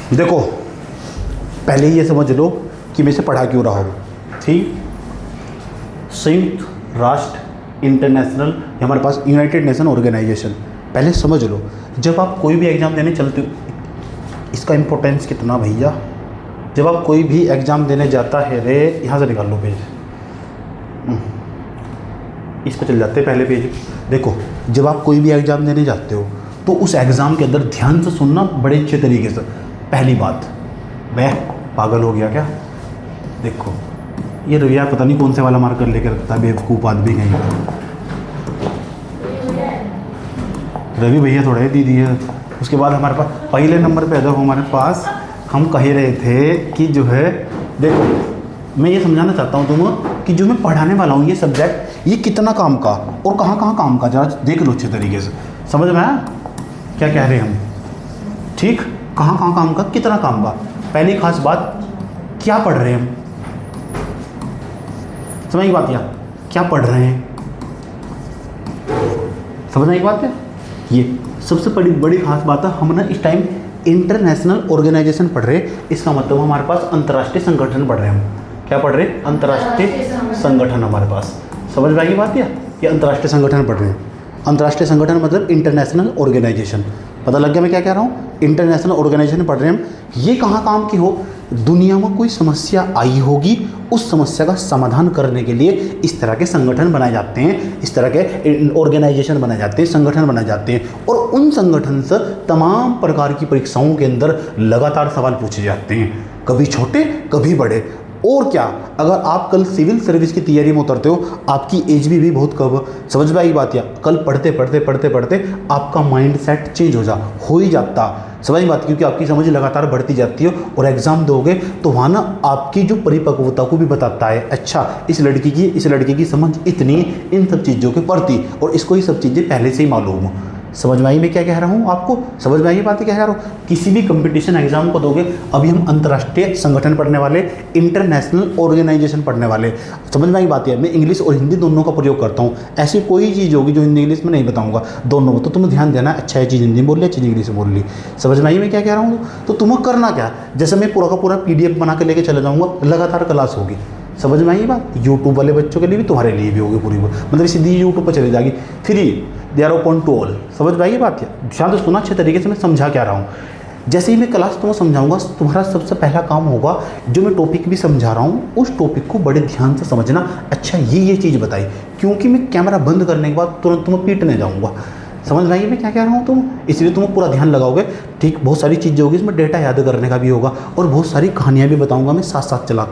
देखो, पहले ये समझ लो कि मैं इसे पढ़ा क्यों रहा हूँ। ठीक, संयुक्त राष्ट्र इंटरनेशनल, हमारे पास यूनाइटेड नेशन ऑर्गेनाइजेशन, पहले समझ लो। जब आप कोई भी एग्ज़ाम देने चलते हो, इसका इम्पोर्टेंस कितना भैया, जब आप कोई भी एग्ज़ाम देने जाता है रे, यहाँ से निकाल लो पेज, इस पर चल जाते हैं पहले पेज। देखो, जब आप कोई भी एग्ज़ाम देने जाते हो तो उस एग्ज़ाम के अंदर ध्यान से सुनना बड़े अच्छे तरीके से। पहली बात, मैं पागल हो गया क्या? देखो, ये रविया पता नहीं कौन से वाला मार्कर लेकर रखता है, बेवकूफ़ आदमी कहीं का। रवि भैया थोड़ा ही दीदी है। उसके बाद हमारे पास पहले नंबर पे, देखो हमारे पास हम कह रहे थे कि जो है, देखो मैं ये समझाना चाहता हूँ तुम्हें कि जो मैं पढ़ाने वाला हूँ ये सब्जेक्ट, ये कितना काम का और कहाँ कहाँ काम का, जरा देख लो अच्छे तरीके से। समझ में आया क्या कह रहे हैं हम? ठीक, कहाँ कहाँ काम का, कितना काम का। पहली खास बात, क्या पढ़ रहे हैं हम, समझ की बात, या क्या पढ़ रहे हैं, समझने की बात है। ये सबसे बड़ी खास बात है, हम ना इस टाइम इंटरनेशनल ऑर्गेनाइजेशन पढ़ रहे हैं। इसका मतलब हमारे पास अंतर्राष्ट्रीय संगठन पढ़ रहे हैं हम। क्या पढ़ रहे हैं? अंतर्राष्ट्रीय संगठन हमारे पास। समझ में आई बात? ये अंतर्राष्ट्रीय संगठन पढ़ रहे हैं। अंतर्राष्ट्रीय संगठन मतलब इंटरनेशनल ऑर्गेनाइजेशन। पता लग गया मैं क्या कह रहा हूँ? इंटरनेशनल ऑर्गेनाइजेशन पढ़ रहे हैं हम। ये कहाँ काम की हो, दुनिया में कोई समस्या आई होगी, उस समस्या का समाधान करने के लिए इस तरह के संगठन बनाए जाते हैं, इस तरह के ऑर्गेनाइजेशन बनाए जाते हैं, संगठन बनाए जाते हैं। और उन संगठन से तमाम प्रकार की परीक्षाओं के अंदर लगातार सवाल पूछे जाते हैं, कभी छोटे कभी बड़े। और क्या, अगर आप कल सिविल सर्विस की तैयारी में उतरते हो, आपकी एज भी बहुत कम, समझ में आई बात? या कल पढ़ते पढ़ते पढ़ते पढ़ते आपका माइंड सेट चेंज हो ही जाता। समझ में बात? क्योंकि आपकी समझ लगातार बढ़ती जाती है और एग्जाम दोगे तो वहाँ ना आपकी जो परिपक्वता को भी बताता है, अच्छा इस लड़की की समझ इतनी इन सब चीज़ों के प्रति, और इसको ये सब चीज़ें पहले से ही मालूम हो। समझ में आई मैं क्या कह रहा हूँ? आपको समझ में आई बात क्या कह रहा हूँ? किसी भी कंपटीशन एग्जाम को दोगे, अभी हम अंतर्राष्ट्रीय संगठन पढ़ने वाले, इंटरनेशनल ऑर्गेनाइजेशन पढ़ने वाले। समझ में आई बात है? मैं इंग्लिश और हिंदी दोनों का प्रयोग करता हूँ। ऐसी कोई चीज़ होगी जो हिंदी इंग्लिश में नहीं बताऊँगा, दोनों में। तो तुम्हें ध्यान देना, अच्छा ये चीज़ हिंदी में बोल ली, चीज़ इंग्लिश में बोल ली। समझ में आई मैं क्या कह रहा हूँ? तो तुम्हें करना क्या, जैसे मैं पूरा का पूरा PDF बना के लेके चले जाऊँगा, लगातार क्लास होगी। समझ में आई बात? यूट्यूब वाले बच्चों के लिए भी, तुम्हारे लिए भी होगी पूरी, मतलब सीधी यूट्यूब पर चली जाएगी, free, they are open to all. समझ में आई बात? ध्यान से सुना अच्छे तरीके से, मैं समझा क्या रहा हूँ। जैसे ही मैं क्लास तुम्हें समझाऊंगा, तुम्हारा सबसे पहला काम होगा, जो मैं टॉपिक भी समझा रहा हूँ उस टॉपिक को बड़े ध्यान से समझना। अच्छा ये चीज़ बताई, क्योंकि मैं कैमरा बंद करने के बाद तुरंत तुम्हें पीटने जाऊँगा। समझ में आई मैं क्या कह रहा हूँ तुम? इसलिए तुम पूरा ध्यान लगाओगे। ठीक, बहुत सारी चीज़ें होगी इसमें, डेटा याद करने का भी होगा, और बहुत सारी कहानियाँ भी बताऊँगा मैं साथ साथ चला।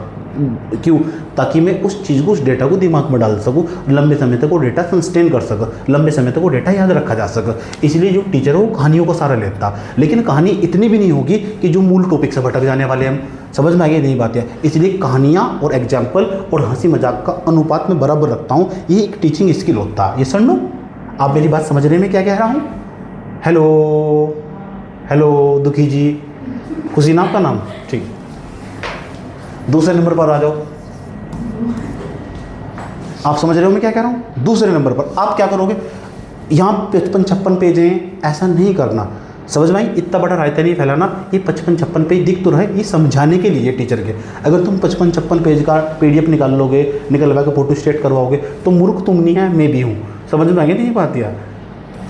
क्यों? ताकि मैं उस चीज़ को, उस डेटा को दिमाग में डाल सकूं, लंबे समय तक वो डेटा सस्टेन कर सके, लंबे समय तक वो डेटा याद रखा जा सके। इसलिए जो टीचर है वो कहानियों का सारा लेता, लेकिन कहानी इतनी भी नहीं होगी कि जो मूल टॉपिक से भटक जाने वाले हम। समझ में आ गई नहीं बात है? इसलिए कहानियाँ और एग्जाम्पल और हंसी मजाक का अनुपात में बराबर रखता हूँ। ये एक टीचिंग स्किल होता है। ये सुन लो, आप मेरी बात समझ रहे हैं मैं क्या कह रहा हूँ? हेलो हेलो दुखी जी, खुशी ना आपका नाम? ठीक, दूसरे नंबर पर आ जाओ। आप समझ रहे हो मैं क्या कह रहा हूँ? दूसरे नंबर पर आप क्या करोगे, यहाँ 55-56 पेज हैं, ऐसा नहीं करना। समझ में आई? इतना बड़ा रायता नहीं फैलाना। ये 55-56 पेज दिख तो रहे, ये समझाने के लिए टीचर के। अगर तुम 55-56 पेज का PDF निकाल लोगे, निकलवा के फोटो स्टेट करवाओगे, तो मूर्ख तुम नहीं है, मैं भी हूँ। समझ में आ गई नहीं बात? यार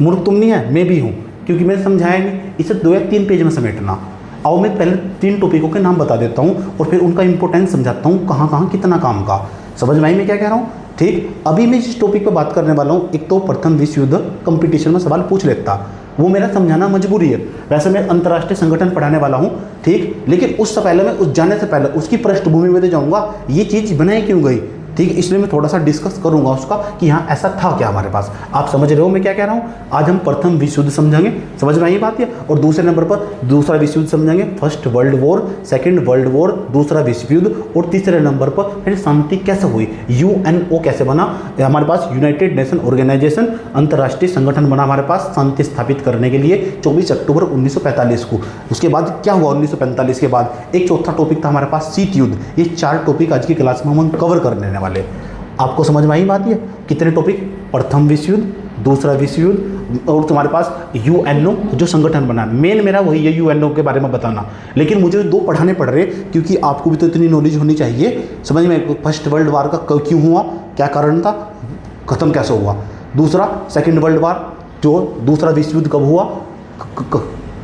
मूर्ख तुम नहीं है, मैं भी हूँ, क्योंकि मैंने समझाया नहीं। इसे 2 या 3 पेज में समेटना। आओ मैं पहले 3 टॉपिकों के नाम बता देता हूँ और फिर उनका इंपॉर्टेंस समझाता हूँ, कहाँ कहाँ कितना काम का। समझ में आई मैं क्या कह रहा हूँ? ठीक, अभी मैं जिस टॉपिक पर बात करने वाला हूँ, एक तो प्रथम विश्व युद्ध कंपटीशन में सवाल पूछ लेता, वो मेरा समझाना मजबूरी है। वैसे मैं अंतर्राष्ट्रीय संगठन पढ़ाने वाला हूँ, ठीक, लेकिन उससे पहले मैं उस जाने से पहले उसकी पृष्ठभूमि में जाऊँगा, ये चीज़ बनाई क्यों गई। ठीक, इसलिए मैं थोड़ा सा डिस्कस करूंगा उसका कि यहाँ ऐसा था क्या हमारे पास। आप समझ रहे हो मैं क्या कह रहा हूँ? आज हम प्रथम विश्व युद्ध समझेंगे, समझ में आई बात है? और दूसरे नंबर पर दूसरा विश्व युद्ध समझेंगे, first world war, second world war, दूसरा विश्व युद्ध। और तीसरे नंबर पर फिर शांति कैसे हुई, UNO कैसे बना, हमारे पास यूनाइटेड नेशन ऑर्गेनाइजेशन, अंतर्राष्ट्रीय संगठन बना हमारे पास शांति स्थापित करने के लिए 24 अक्टूबर 1945 को। उसके बाद क्या हुआ 1945 के बाद? एक चौथा टॉपिक था हमारे पास शीत युद्ध। ये 4 टॉपिक आज की क्लास में हम कवर करने वाले। आपको समझ में आई बात? है कितने टॉपिक? प्रथम विश्व युद्ध, दूसरा विश्व युद्ध, और तुम्हारे पास यूएनओ जो संगठन बना, मेन मेरा वही है यूएनओ के बारे में बताना। लेकिन मुझे दो पढ़ाने पड़ रहे क्योंकि आपको भी तो इतनी नॉलेज होनी चाहिए, समझ में। फर्स्ट वर्ल्ड वार का क्यों हुआ, क्या कारण था, ख़त्म कैसे हुआ। दूसरा सेकेंड वर्ल्ड वार, जो दूसरा विश्व युद्ध कब हुआ,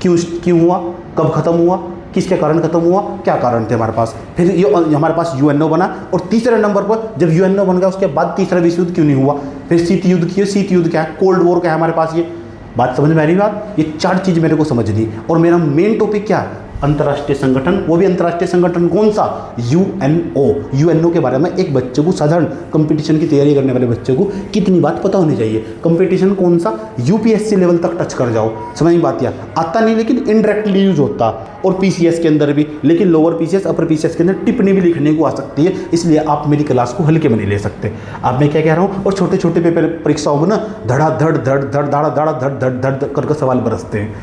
क्यों हुआ, कब ख़त्म हुआ, किसके कारण खत्म हुआ, क्या कारण थे हमारे पास। फिर ये हमारे पास यूएनओ बना, और तीसरे नंबर पर जब यूएनओ बन गया उसके बाद तीसरा विश्व युद्ध क्यों नहीं हुआ। फिर शीत युद्ध किया, शीत युद्ध क्या है, कोल्ड वॉर क्या है हमारे पास। ये बात समझ में आ रही बात, ये 4 चीज़ मेरे को समझनी। और मेरा मेन टॉपिक क्या है, अंतर्राष्ट्रीय संगठन, वो भी अंतर्राष्ट्रीय संगठन कौन सा, यूएनओ। यूएनओ के बारे में एक बच्चे को, साधारण कंपटीशन की तैयारी करने वाले बच्चे को कितनी बात पता होनी चाहिए। कंपटीशन कौन सा, यूपीएससी लेवल तक टच कर जाओ, समझ में बात। या आता नहीं लेकिन इनडायरेक्टली यूज होता, और पीसीएस के अंदर भी, लेकिन लोअर पीसीएस अपर पीसीएस के अंदर टिप्पणी भी लिखने को आ सकती है, इसलिए आप मेरी क्लास को हल्के में नहीं ले सकते। आप मैं क्या कह रहा हूँ। और छोटे छोटे पेपर परीक्षाओं में ना धड़ाधड़ धड़ धड़ धाड़ा धाड़ा धड़ धड़ धड़ करके सवाल बरसते हैं।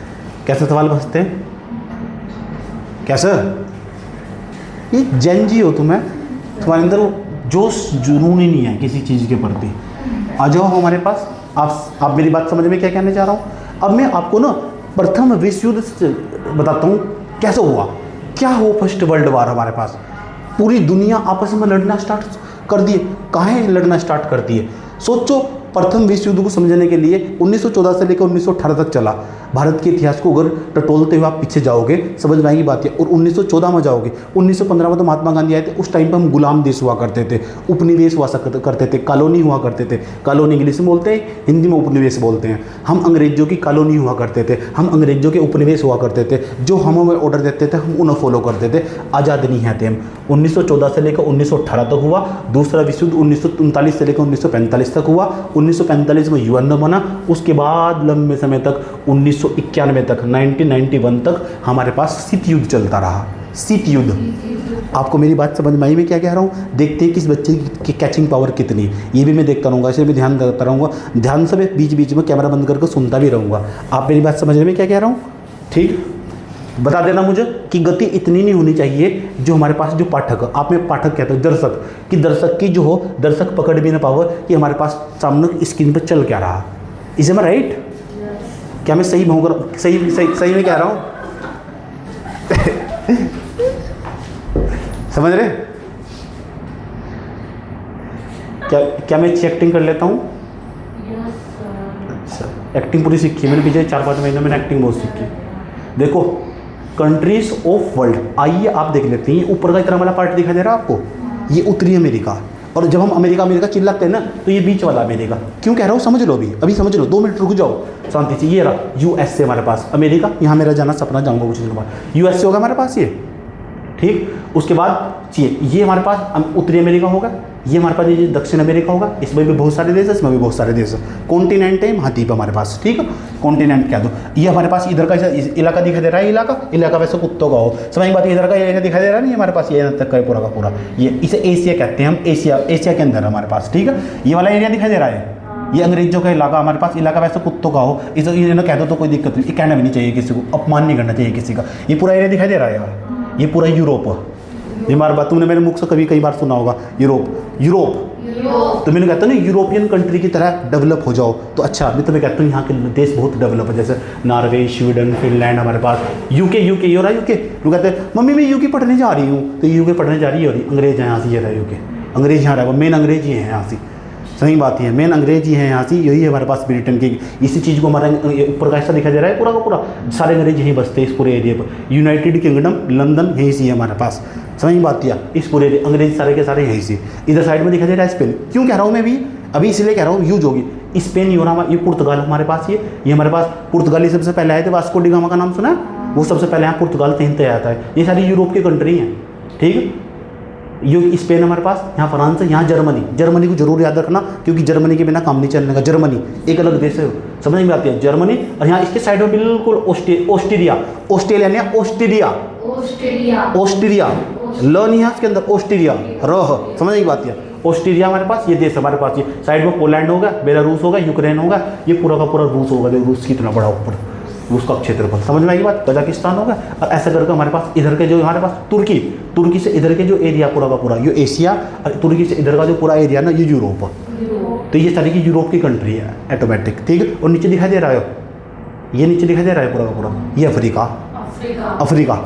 कैसे सवाल बरसते हैं, कैसे, ये जंजी हो तुम्हें, तुम्हारे अंदर जोश जुनून ही नहीं है किसी चीज़ के प्रति। आ जाओ हमारे पास, आप मेरी बात समझ में क्या कहने जा रहा हूँ। अब मैं आपको ना प्रथम विश्व युद्ध बताता हूँ कैसे हुआ, क्या हो फर्स्ट वर्ल्ड वार। हमारे पास पूरी दुनिया आपस में लड़ना स्टार्ट कर दिए। काहे लड़ना स्टार्ट कर दिए, सोचो। प्रथम विश्व युद्ध को समझने के लिए 1914 से लेकर 1918 तक चला। भारत के इतिहास को अगर टटोलते हुए आप पीछे जाओगे समझ में आएगी बात है। और 1914 में जाओगे, 1915 में तो महात्मा गांधी आए थे। उस टाइम पर हम गुलाम देश हुआ करते थे, उपनिवेश हुआ करते थे, कॉलोनी हुआ करते थे। कॉलोनी इंग्लिश में बोलते हैं, हिंदी में उपनिवेश बोलते हैं। हम अंग्रेजों की कॉलोनी हुआ करते थे, हम अंग्रेजों के उपनिवेश हुआ करते थे। जो हमें ऑर्डर देते थे हम उन्हें फॉलो करते थे, आज़ाद नहीं है थे हम। 1914 से लेकर 1918 तक हुआ। दूसरा विश्व युद्ध 1939 से लेकर 1945 तक हुआ। 1945 में यूएनओ बना। उसके बाद लंबे समय तक 1991 तक 1991 तक हमारे पास शीत युद्ध चलता रहा। शीत युद्ध, आपको मेरी बात समझ में आई मैं क्या कह रहा हूँ। देखते हैं किस बच्चे की कैचिंग पावर कितनी, ये भी मैं देखता रहूँगा, इसे भी ध्यान देता रहूँगा। ध्यान से मैं बीच बीच में कैमरा बंद करके सुनता भी रहूँगा। आप मेरी बात समझ में क्या कह रहा हूँ, ठीक। बता देना मुझे कि गति इतनी नहीं होनी चाहिए जो हमारे पास जो पाठक, आप में पाठक कहते हो दर्शक, कि दर्शक की जो हो, दर्शक पकड़ भी ना पाओ कि हमारे पास सामने स्क्रीन पर चल क्या रहा। इज एम राइट, क्या मैं सही कहूँगा, सही में कह रहा हूँ समझ रहे क्या मैं अच्छी एक्टिंग कर लेता हूँ। अच्छा, एक्टिंग पूरी सीखी मैंने पिछले 4-5 महीनों में एक्टिंग बहुत सीखी। देखो कंट्रीज ऑफ वर्ल्ड, आइए आप देख लेते हैं। ऊपर का इतना वाला पार्ट दिखाई दे रहा है आपको, ये उत्तरी अमेरिका। और जब हम अमेरिका चिल्लाते हैं ना तो ये बीच वाला अमेरिका। क्यों कह रहा हूँ समझ लो, अभी समझ लो, 2 मिनट रुक जाओ शांति से। ये रहा यूएसए हमारे पास, अमेरिका यहाँ मेरा जाना सपना, जाऊँगा कुछ दिन बाद। यूएसए होगा हमारे पास ये, ठीक। उसके बाद ये हमारे पास उत्तरी अमेरिका होगा, ये हमारे पास ये दक्षिण अमेरिका होगा। इसमें भी बहुत सारे देश है, इसमें भी बहुत सारे देश है। कॉन्टिनेंट है महाद्वीप हमारे पास, ठीक है, कॉन्टिनेंट कह दो। ये हमारे पास इधर का इलाका दिखाई दे रहा है, इलाका वैसे कुत्तों का हो, समझ बात। इधर का एरिया दिखाई दे रहा है नहीं हमारे पास, ये यहाँ तक का पूरा का पूरा, ये इसे एशिया कहते हैं हम। एशिया के अंदर हमारे पास, ठीक है। ये वाला एरिया दिखाई दे रहा है, ये अंग्रेजों का इलाका हमारे पास। इलाका वैसे कुत्तों का हो, इसे इन्हें कह दो तो कोई दिक्कत नहीं, कहना भी नहीं चाहिए किसी को, अपमान नहीं करना चाहिए किसी का। ये पूरा एरिया दिखाई दे रहा है यार, ये पूरा यूरोप। ये हमारी बात तुमने मेरे मुख से कई बार सुना होगा, यूरोप। तो मैंने कहता हूँ ना यूरोपियन कंट्री की तरह डेवलप हो जाओ तो अच्छा। मैं तुम्हें कहता हूँ यहाँ के देश बहुत डेवलप है, जैसे नॉर्वे, स्वीडन, फिनलैंड हमारे पास। यूके हो रहा है यूके। लोग कहते हैं मम्मी मैं यूके पढ़ने जा रही हूँ, तो यूके पढ़ने जा रही है, अंग्रेज है यहाँ से, ये रहा यूके, अंग्रेज यहाँ रहा, मेन अंग्रेज ही है यहाँ से। सही बात है, मेन अंग्रेज ही है यहाँ से, यही है हमारे पास ब्रिटेन की। इसी चीज़ को हमारा ऊपर का हिस्सा दिखाई दे रहा है, पूरा का पूरा सारे अंग्रेज यहीं बसते हैं इस पूरे एरिया पर। यूनाइटेड किंगडम, लंदन यहीं से है हमारे पास। समझ बात किया, इस पूरे अंग्रेज सारे के सारे यहीं से। इधर साइड में दिखाई दे रहा है स्पेन। क्यों कह रहा हूँ मैं अभी इसलिए कह रहा हूँ यूज होगी। स्पेन ये पुर्तगाल हमारे पास, ये हमारे पास पुर्तगाली सबसे पहले आए थे। वास्को डी गामा का नाम सुना है, वो सबसे पहले यहाँ पुर्तगाल कहीं तय आता है। ये सारी यूरोप की कंट्री हैं, ठीक है। ये स्पेन हमारे पास, यहाँ फ्रांस है, यहाँ जर्मनी को जरूर याद रखना क्योंकि जर्मनी के बिना काम नहीं चलने का। जर्मनी एक अलग देश है, समझ में आती है जर्मनी। और यहाँ इसके साइड में बिल्कुल ऑस्ट्रिया ल नहीं है इसके अंदर, ऑस्ट्रिया रह, समझ की बात है। ऑस्ट्रिया हमारे पास ये देश हमारे पास, ये साइड में पोलैंड होगा, बेलारूस होगा, यूक्रेन होगा, ये पूरा का पूरा रूस होगा। रूस कितना बड़ा ऊपर, रूस का क्षेत्रफल, समझ में आई बात। कजाकिस्तान होगा। और ऐसा करके हमारे पास इधर के जो हमारे पास तुर्की से इधर के जो एरिया पूरा का पूरा ये एशिया, और तुर्की से इधर का जो पूरा एरिया ना ये यूरोप। तो ये सारी की यूरोप की कंट्री है ऑटोमेटिक, ठीक है। और नीचे दिखाई दे रहा है, ये नीचे दिखाई दे रहा है पूरा का पूरा, ये अफ्रीका, अफ्रीका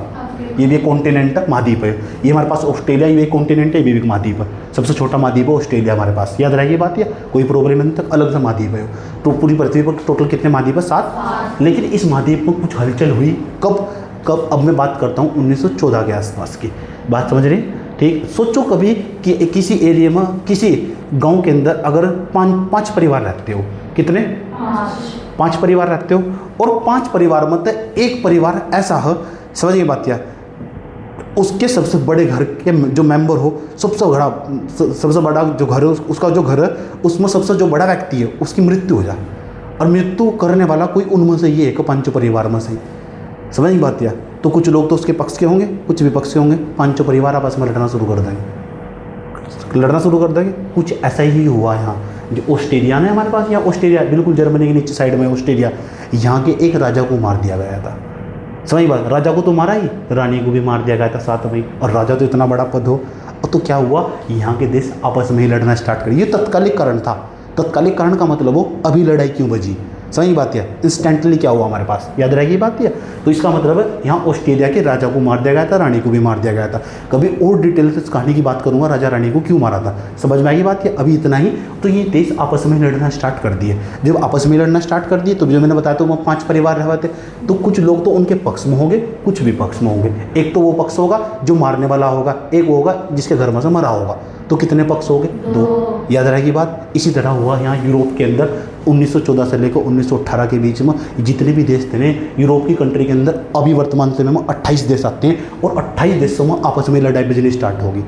ये भी एक कॉन्टिनेंट महाद्वीप है। ये हमारे पास ऑस्ट्रेलिया, ये एक कॉन्टिनेंट है, ये भी एक महाद्वीप है। सबसे छोटा महाद्वीप है ऑस्ट्रेलिया हमारे पास, याद रहेगी बात, ये कोई प्रॉब्लम नहीं तक अलग से महाद्वीप है। तो पूरी पृथ्वी पर टोटल कितने महाद्वीप है? 7। लेकिन इस महाद्वीप में कुछ हलचल हुई कब कब अब मैं बात करता हूँ 1914 के आसपास की बात, समझ रहे, ठीक। सोचो कभी कि किसी एरिया में, किसी गांव के अंदर अगर 5 परिवार रहते हो, कितने? 5 परिवार रहते हो, और 5 परिवार में एक परिवार ऐसा है, समझिए बात, क्या उसके सबसे बड़े घर के जो मेंबर हो, सबसे बड़ा जो घर है, उसका जो घर है उसमें सबसे जो बड़ा व्यक्ति है उसकी मृत्यु हो जाए, और मृत्यु करने वाला कोई उनमें से ये एक 5 परिवार में से, समझ नहीं बात, या तो कुछ लोग तो उसके पक्ष के होंगे, कुछ विपक्ष के होंगे, 5 परिवार आपस में लड़ना शुरू कर देंगे। कुछ ऐसा ही हुआ यहाँ जो ऑस्ट्रेलिया ने हमारे पास, यहाँ ऑस्ट्रेलिया बिल्कुल जर्मनी के नीचे साइड में ऑस्ट्रेलिया, यहाँ के एक राजा को मार दिया गया था। समझ बात, राजा को तो मारा ही, रानी को भी मार दिया गया था साथ में, और राजा तो इतना बड़ा पद हो। तो क्या हुआ, यहाँ के देश आपस में ही लड़ना स्टार्ट कर, ये तत्कालिक कारण था। तत्कालिक कारण का मतलब हो अभी लड़ाई क्यों बजी, सही बात है, इंस्टेंटली क्या हुआ हमारे पास, याद रहेगी बात है। तो इसका मतलब है यहाँ ऑस्ट्रेलिया के राजा को मार दिया गया था, रानी को भी मार दिया गया था। कभी और डिटेल से इस कहानी की बात करूंगा, राजा रानी को क्यों मारा था, समझ में आएगी बात है। अभी इतना ही, तो ये देश आपस में लड़ना स्टार्ट कर दिए। जब आपस में लड़ना स्टार्ट कर दिए तो जो मैंने बताया, तो वो 5 परिवार रह थे, तो कुछ लोग तो उनके पक्ष में होंगे, कुछ विपक्ष में होंगे। एक तो वो पक्ष होगा जो मारने वाला होगा, एक होगा जिसके घर में से मरा होगा। तो कितने पक्ष हो गए? 2, याद रहेगी बात। इसी तरह हुआ यहाँ यूरोप के अंदर 1914 से लेकर 1918 के बीच में जितने भी देश थे यूरोप की कंट्री के अंदर, अभी वर्तमान समय में 28 देश आते हैं, और 28 देशों में आपस में लड़ाई बजनी स्टार्ट होगी।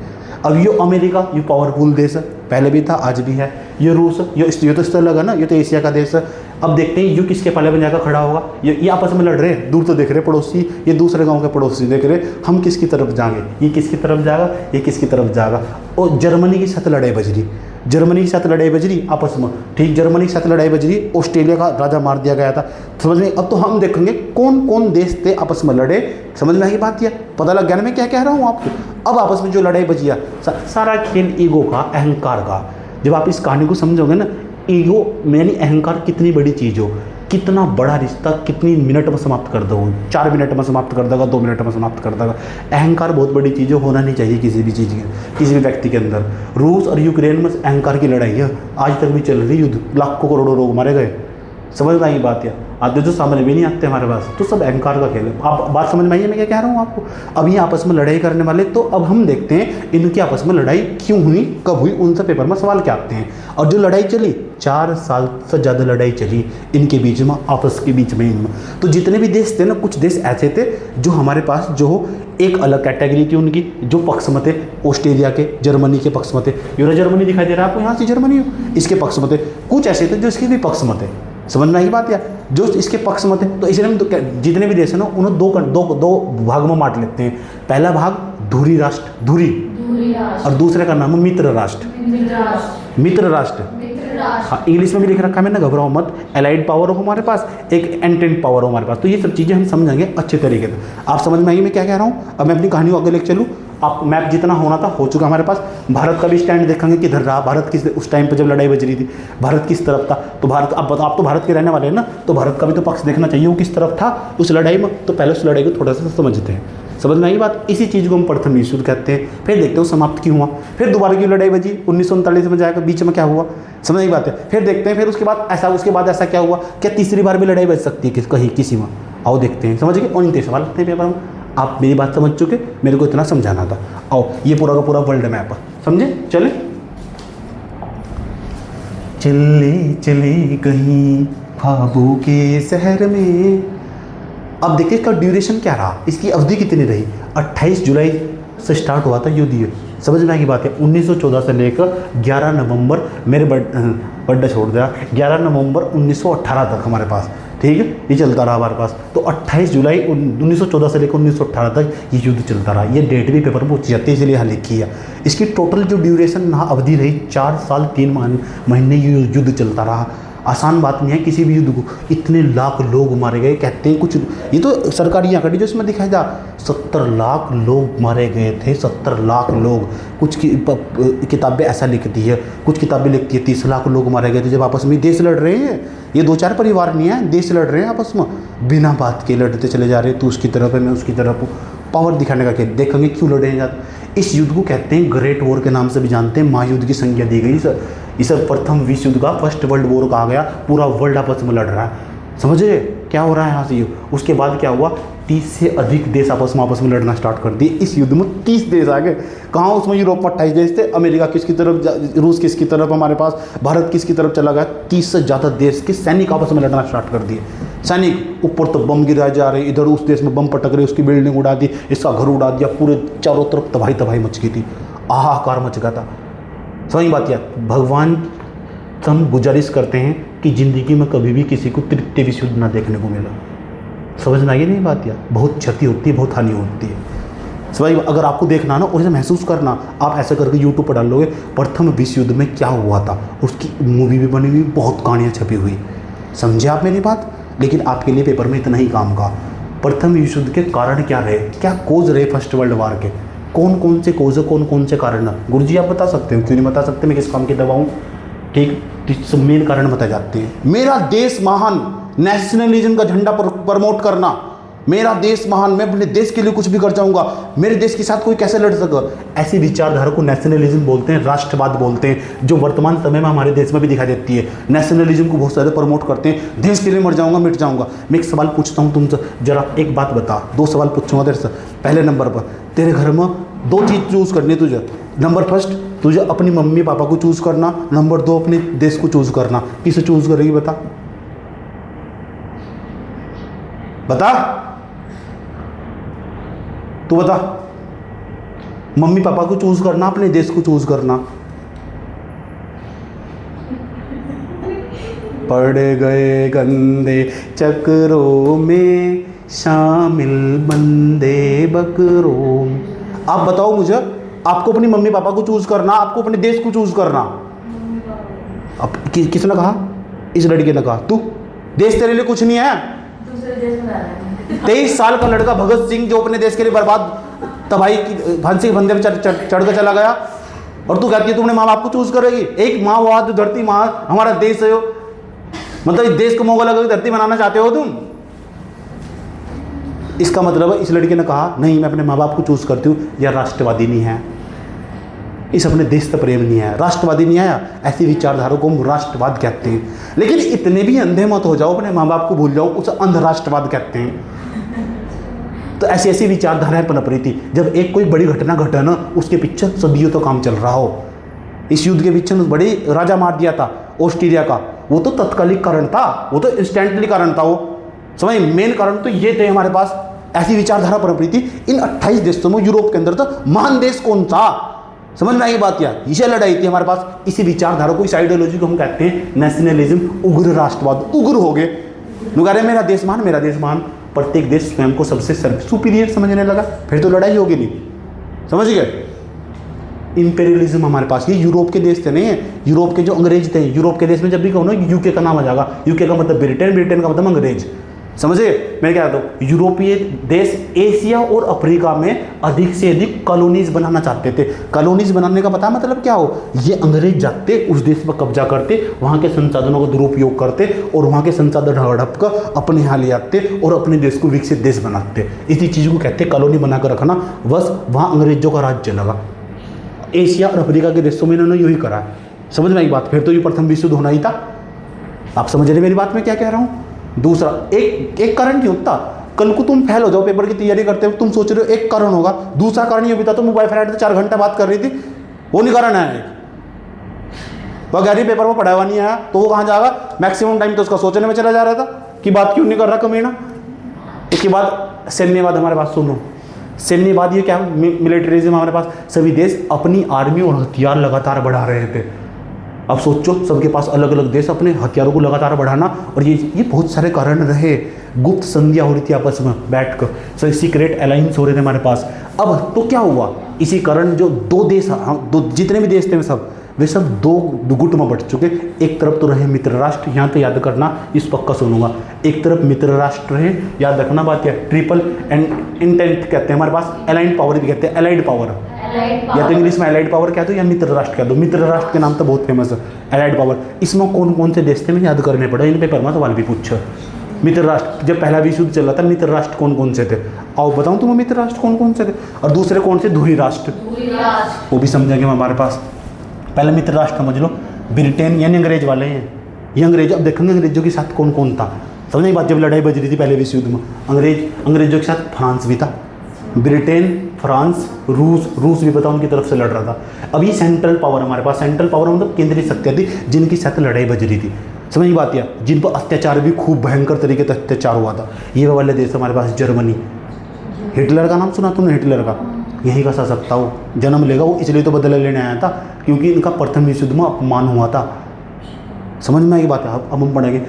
अब ये अमेरिका, ये पावरफुल देश है, पहले भी था आज भी है। ये रूस, ये तो इससे लगा ना, ये तो एशिया का देश है। अब देखते हैं ये किसके पहले बन जाकर खड़ा होगा। ये आपस में लड़ रहे हैं, दूर तो देख रहे पड़ोसी, ये दूसरे गांव के पड़ोसी देख रहे, हम किसकी तरफ जाएंगे, ये किसकी तरफ जाएगा, ये किसकी तरफ जाएगा। और जर्मनी के साथ लड़ाई बज रही, जर्मनी के साथ लड़ाई बज रही आपस में, ठीक, जर्मनी के साथ लड़ाई बज रही, ऑस्ट्रेलिया का राजा मार दिया गया था, समझ में। अब तो हम देखेंगे कौन कौन देश थे आपस में लड़े, समझ में आई बात, यह पता लग गया ना मैं क्या कह रहा हूँ आपको। अब आपस में जो लड़ाई बजी है, सारा खेल ईगो का, अहंकार का। जब आप इस कहानी को समझोगे ना, ईगो यानी अहंकार कितनी बड़ी चीज़ हो, कितना बड़ा रिश्ता कितनी मिनट में समाप्त कर दो, 4 मिनट में समाप्त कर देगा, 2 मिनट में समाप्त कर देगा। अहंकार बहुत बड़ी चीज़ होना नहीं चाहिए किसी भी चीज़ के, किसी भी व्यक्ति के अंदर। रूस और यूक्रेन में अहंकार की लड़ाई है, आज तक भी चल रही युद्ध, लाखों करोड़ों लोग मारे गए, समझ में आई बात है। आधे तो सामने भी नहीं आते हमारे पास, तो सब अहंकार का खेल है। आप बात समझ में आई है मैं क्या कह रहा हूँ आपको। अब ये आपस में लड़ाई करने वाले, तो अब हम देखते हैं इनकी आपस में लड़ाई क्यों हुई, कब हुई, उनसे पेपर में सवाल क्या आते हैं। और जो लड़ाई चली, 4 साल से ज़्यादा लड़ाई चली इनके बीच में, आपस के बीच में इनमें। तो जितने भी देश थे ना, कुछ देश ऐसे थे जो हमारे पास जो एक अलग कैटेगरी थी उनकी, जो पक्ष में थे, ऑस्ट्रेलिया के, जर्मनी के पक्ष में थे। यूरो जर्मनी दिखाई दे रहा है आपको, यहाँ से जर्मनी हो, इसके पक्ष में थे। कुछ ऐसे थे जो इसके भी पक्ष में थे, समझ में आई बात या, जो इसके पक्ष में थे। तो इसलिए हम जितने भी देश हैं ना, उन्हें दो भाग में बांट लेते हैं। पहला भाग धुरी राष्ट्र, धुरी, और दूसरे का नाम है मित्र राष्ट्र, मित्र राष्ट्र। हाँ, इंग्लिश में भी लिख रखा है मैंने, घबराओ मत। एलाइड पावर हो हमारे पास, एक एंटेंट पावर हो हमारे पास। तो ये सब चीज़ें हम समझेंगे अच्छे तरीके से। आप समझ में आइए मैं क्या कह रहा हूँ। अब मैं अपनी कहानी को आगे लेकर चलूँ। आप मैप जितना होना था हो चुका हमारे पास। भारत का भी स्टैंड देखेंगे किधर रहा, भारत किस, उस टाइम पर जब लड़ाई बज रही थी भारत किस तरफ था। तो भारत, आप तो भारत के रहने वाले हैं ना, तो भारत का भी तो पक्ष देखना चाहिए, वो किस तरफ था उस लड़ाई में। तो पहले उस लड़ाई को थोड़ा सा समझते हैं, समझ में आई बात। इसी चीज़ को हम प्रथम युद्ध कहते हैं। फिर देखते हो समाप्त क्यों हुआ, फिर दोबारा की लड़ाई बजी 1939 में जाकर, बीच में क्या हुआ, समझ आई बात है। फिर देखते हैं, फिर उसके बाद ऐसा क्या हुआ, क्या तीसरी बार भी लड़ाई बज सकती है कहीं किसी में, आओ देखते हैं, समझ गए। और इतने सवाल लगते हैं पेपर में। आप मेरी बात समझ चुके, मेरे को इतना समझाना था। आओ, ये पूरा का पूरा वर्ल्ड मैप समझे। चले चले चले कहीं ख्वाबों के शहर में। अब देखिए इसका ड्यूरेशन क्या रहा, इसकी अवधि कितनी रही। 28 जुलाई से स्टार्ट हुआ था युद्ध, ये समझ में आएगी बात है। 1914 से लेकर 11 नवंबर, मेरे बर्थडे छोड़ दिया, 11 नवंबर 1918 तक हमारे पास, ठीक है, ये चलता रहा हमारे पास। तो 28 जुलाई 1914 से लेकर 1918 तक ये युद्ध चलता रहा। ये डेट भी पेपर में पूछी जाती है, इसलिए यहाँ लिखी है। इसकी टोटल जो ड्यूरेशन अवधि रही 4 साल 3 महीने ये युद्ध चलता रहा। आसान बात नहीं है किसी भी युद्ध को, इतने लाख लोग मारे गए, कहते हैं कुछ, ये तो सरकारी आंकड़े जो इसमें दिखाया जा, 70 लाख लोग मारे गए थे, 70 लाख लोग। कुछ किताबें ऐसा लिखती है, कुछ किताबें लिखती है 30 लाख लोग मारे गए थे जब आपस में देश लड़ रहे हैं। ये 2-4 परिवार नहीं है, देश लड़ रहे हैं आपस में, बिना बात के लड़ते चले जा रहे हैं, तू उसकी तरफ है मैं उसकी तरफ हूँ, पावर दिखाने का क्या, देखेंगे क्यों लड़े जाते। इस युद्ध को कहते हैं ग्रेट वॉर के नाम से भी जानते हैं, महायुद्ध की संज्ञा दी गई सर। इस प्रथम विश्व युद्ध का फर्स्ट वर्ल्ड वॉर कहा गया, पूरा वर्ल्ड आपस में लड़ रहा है, समझे क्या हो रहा है यहाँ से ये। उसके बाद क्या हुआ, 30 से अधिक देश आपस में लड़ना स्टार्ट कर दिए। इस युद्ध में 30 देश आ गए, कहाँ उसमें यूरोप में 28 देश थे, अमेरिका किसकी तरफ, रूस किसकी तरफ, हमारे पास भारत किसकी तरफ चला गया। 30 से ज़्यादा देश के सैनिक आपस में लड़ना स्टार्ट कर दिए। सैनिक ऊपर तो बम गिराए जा रहे, इधर उस देश में बम पटक रहे, उसकी बिल्डिंग उड़ा दी, इसका घर उड़ा दिया, पूरे चारों तरफ तबाही मच गई थी, हाहाकार मच गया था। सही बात यार, भगवान से हम गुजारिश करते हैं कि ज़िंदगी में कभी भी किसी को तृतीय विश्व युद्ध ना देखने को मिला। समझ में आई नहीं बात यार, बहुत क्षति होती है, बहुत हानि होती है। भाई अगर आपको देखना ना और इसे महसूस करना, आप ऐसा करके यूट्यूब पर डाल लोगे प्रथम विश्व युद्ध में क्या हुआ था, उसकी मूवी भी बनी हुई, बहुत कहानियाँ छपी हुई, समझे आप मेरी बात। लेकिन आपके लिए पेपर में इतना ही काम का, प्रथम विश्व युद्ध के कारण क्या रहे, क्या कोज रहे फर्स्ट वर्ल्ड वार के, कौन कौन से कोज है, कौन कौन से कारण है। गुरुजी आप बता सकते हो, क्यों नहीं बता सकते, मैं किस काम की दवा हूँ, ठीक। तो मेन कारण बताए जाते हैं। मेरा देश महान, नेशनलिज्म का झंडा प्रमोट करना, मेरा देश महान, मैं अपने देश के लिए कुछ भी कर जाऊंगा, मेरे देश के साथ कोई कैसे लड़ सके, ऐसी विचारधारा को नेशनलिज्म बोलते हैं, राष्ट्रवाद बोलते हैं, जो वर्तमान समय में हमारे देश में भी दिखाई देती है। नेशनलिज्म को बहुत सारे प्रमोट करते हैं, देश के लिए मर जाऊंगा मिट जाऊंगा। मैं एक सवाल पूछता हूँ तुमसे, जरा एक बात बता, 2 सवाल पूछूंगा तेरे से। पहले नंबर पर, तेरे घर में 2 चीज़ चूज़ करनी है तुझे। नंबर फर्स्ट, तुझे अपनी मम्मी पापा को चूज़ करना, नंबर 2 अपने देश को चूज़ करना। किसे चूज़ करेगी बता, बता तू बता। मम्मी पापा को चूज करना, अपने देश को चूज करना। पड़ गए गंदे चक्रों में शामिल बंदे बकरों। आप बताओ मुझे, आपको अपनी मम्मी पापा को चूज करना, आपको अपने देश को चूज करना। अब किसने कहा, इस लड़के ने कहा। तू, देश तेरे लिए कुछ नहीं है, दूसरे देश में 23 साल का लड़का भगत सिंह जो अपने देश के लिए बर्बाद तबाही की फांसी के फंदे में चढ़ कर चला गया, और तू कहती है तुमने माँ बाप को चूज करेगी। एक माँ वो आज धरती माँ हमारा देश है, मतलब इस देश को मोगल लगा धरती बनाना चाहते हो तुम। इसका मतलब है इस लड़के ने कहा नहीं मैं अपने माँ बाप को चूज करती हूँ। यह राष्ट्रवादी नहीं है, इस अपने देश से प्रेम नहीं है, राष्ट्रवादी नहीं आया। ऐसी विचारधारा को हम राष्ट्रवाद कहते हैं। लेकिन इतने भी अंधे मत हो जाओ, अपने माँ बाप को भूल जाओ, उसे अंधराष्ट्रवाद कहते हैं। तो ऐसी ऐसी विचारधाराएं पनप रही थी। जब एक कोई बड़ी घटना घटे ना, उसके पीछे सदियों तो काम चल रहा हो। इस युद्ध के पीछे बड़ी राजा मार दिया था ऑस्ट्रेलिया का, वो तो तत्कालिक कारण था, वो तो इंस्टेंटली कारण था। वो समझ, मेन कारण तो ये थे हमारे पास। ऐसी विचारधारा पनप रही थी इन 28 देशों में। यूरोप के अंदर तो महान देश कौन था, समझ में आई बात यार। इसे लड़ाई थी हमारे पास। इसी विचारधारा को, इस आइडियोलॉजी को हम कहते हैं नेशनलिज्म, उग्र राष्ट्रवाद। उग्र हो गए, लोग अरे मेरा देश महान, मेरा देश महान। प्रत्येक देश स्वयं को सबसे सुपीरियर समझने लगा, फिर तो लड़ाई होगी नहीं, समझ गए। इंपेरियलिज्म हमारे पास, ये यूरोप के देश थे नहीं है, यूरोप के जो अंग्रेज थे। यूरोप के देश में जब भी कहो ना यूके का नाम आ जाएगा, यूके का मतलब ब्रिटेन, ब्रिटेन का मतलब अंग्रेज, समझे। मैं क्या कहता हूँ, यूरोपीय देश एशिया और अफ्रीका में अधिक से अधिक कॉलोनीज बनाना चाहते थे। कॉलोनीज बनाने का पता मतलब क्या हो, ये अंग्रेज जाते उस देश पर कब्जा करते, वहाँ के संसाधनों का दुरुपयोग करते और वहाँ के संसाधन हड़प कर अपने यहाँ ले आते और अपने देश को विकसित देश बनाते। इसी चीज़ को कहते कॉलोनी बनाकर रखना। बस वहाँ अंग्रेजों का राज चलेगा। एशिया और अफ्रीका के देशों में इन्होंने यही करा। समझ में आई बात। फिर तो ये प्रथम विश्व युद्ध होना ही था। आप समझ रहे मेरी बात में क्या कह रहा हूँ। दूसरा, एक कारण नहीं होता। कल को तुम फेल हो जाओ पेपर की तैयारी करते हो, तुम सोच रहे हो एक कारण होगा, दूसरा कारण ये भी था तो मोबाइल फ्रेंड से 4 घंटा बात कर रही थी, वो नहीं कारण है। वो कह रही पेपर में पढ़ा हुआ नहीं आया, तो वो कहाँ जाएगा, मैक्सिमम टाइम तो उसका सोचने में चला जा रहा था कि बात क्यों नहीं कर रहा कमीना। इसके बाद सैन्यवाद हमारे पास, सुनो सैन्यवाद ये क्या, मिलिट्रिज्म हमारे पास। सभी देश अपनी आर्मी और हथियार लगातार बढ़ा रहे थे। अब सोचो सबके पास अलग अलग देश अपने हथियारों को लगातार बढ़ाना, और ये बहुत सारे कारण रहे। गुप्त संधिया हो रही थी आपस में बैठकर, सीक्रेट अलायंस हो रहे थे हमारे पास। अब तो क्या हुआ, इसी कारण जो 2 देश, जितने भी देश थे सब वे सब दो गुट में बढ़ चुके। एक तरफ तो रहे मित्र राष्ट्र, यहाँ तो याद करना, इस पक्का सुनूंगा। एक तरफ मित्र राष्ट्र रहे, याद रखना बात, या ट्रिपल एंड इंटेंट कहते हैं हमारे पास, अलाइंड पावर भी कहते हैं, अलाइड पावर, या तो इंग्लिश में अलाइड पावर कह दो या मित्र राष्ट्र कह दो। मित्र राष्ट्र के नाम तो बहुत फेमस है, अलाइड पावर। इसमें कौन कौन से देश थे में याद करने पड़े, इन पेपर में सवाल भी पूछो। मित्र राष्ट्र, जब पहला विश्व युद्ध चल रहा था, मित्र राष्ट्र कौन कौन से थे, आओ बताऊं तुम्हें मित्र राष्ट्र कौन कौन से थे। और दूसरे कौन से, ध्रुवी राष्ट्र, वो भी समझेंगे हमारे पास। पहले मित्र राष्ट्र समझ लो, ब्रिटेन यानी अंग्रेज वाले हैं, ये अंग्रेज। अब देखेंगे अंग्रेजों के साथ कौन कौन था, समझ नहीं बात। जब लड़ाई बज रही थी पहले विश्व युद्ध में, अंग्रेजों के साथ फ्रांस भी था, ब्रिटेन, फ्रांस, रूस भी पता उनकी तरफ से लड़ रहा था। अब ये सेंट्रल पावर हमारे पास, सेंट्रल पावर मतलब केंद्रीय शक्तियाँ थी जिनकी साथ लड़ाई बज रही थी, समझ बात। या जिन पर अत्याचार भी खूब भयंकर तरीके से अत्याचार हुआ था, ये वाले देश हमारे पास। जर्मनी, हिटलर का नाम सुना तुमने, हिटलर का, यही का सशक्ता वो जन्म लेगा, वो इसलिए तो बदला लेने आया था क्योंकि इनका प्रथम विश्व युद्ध में अपमान हुआ था, समझ में आई बात है। अब हम पढ़ेंगे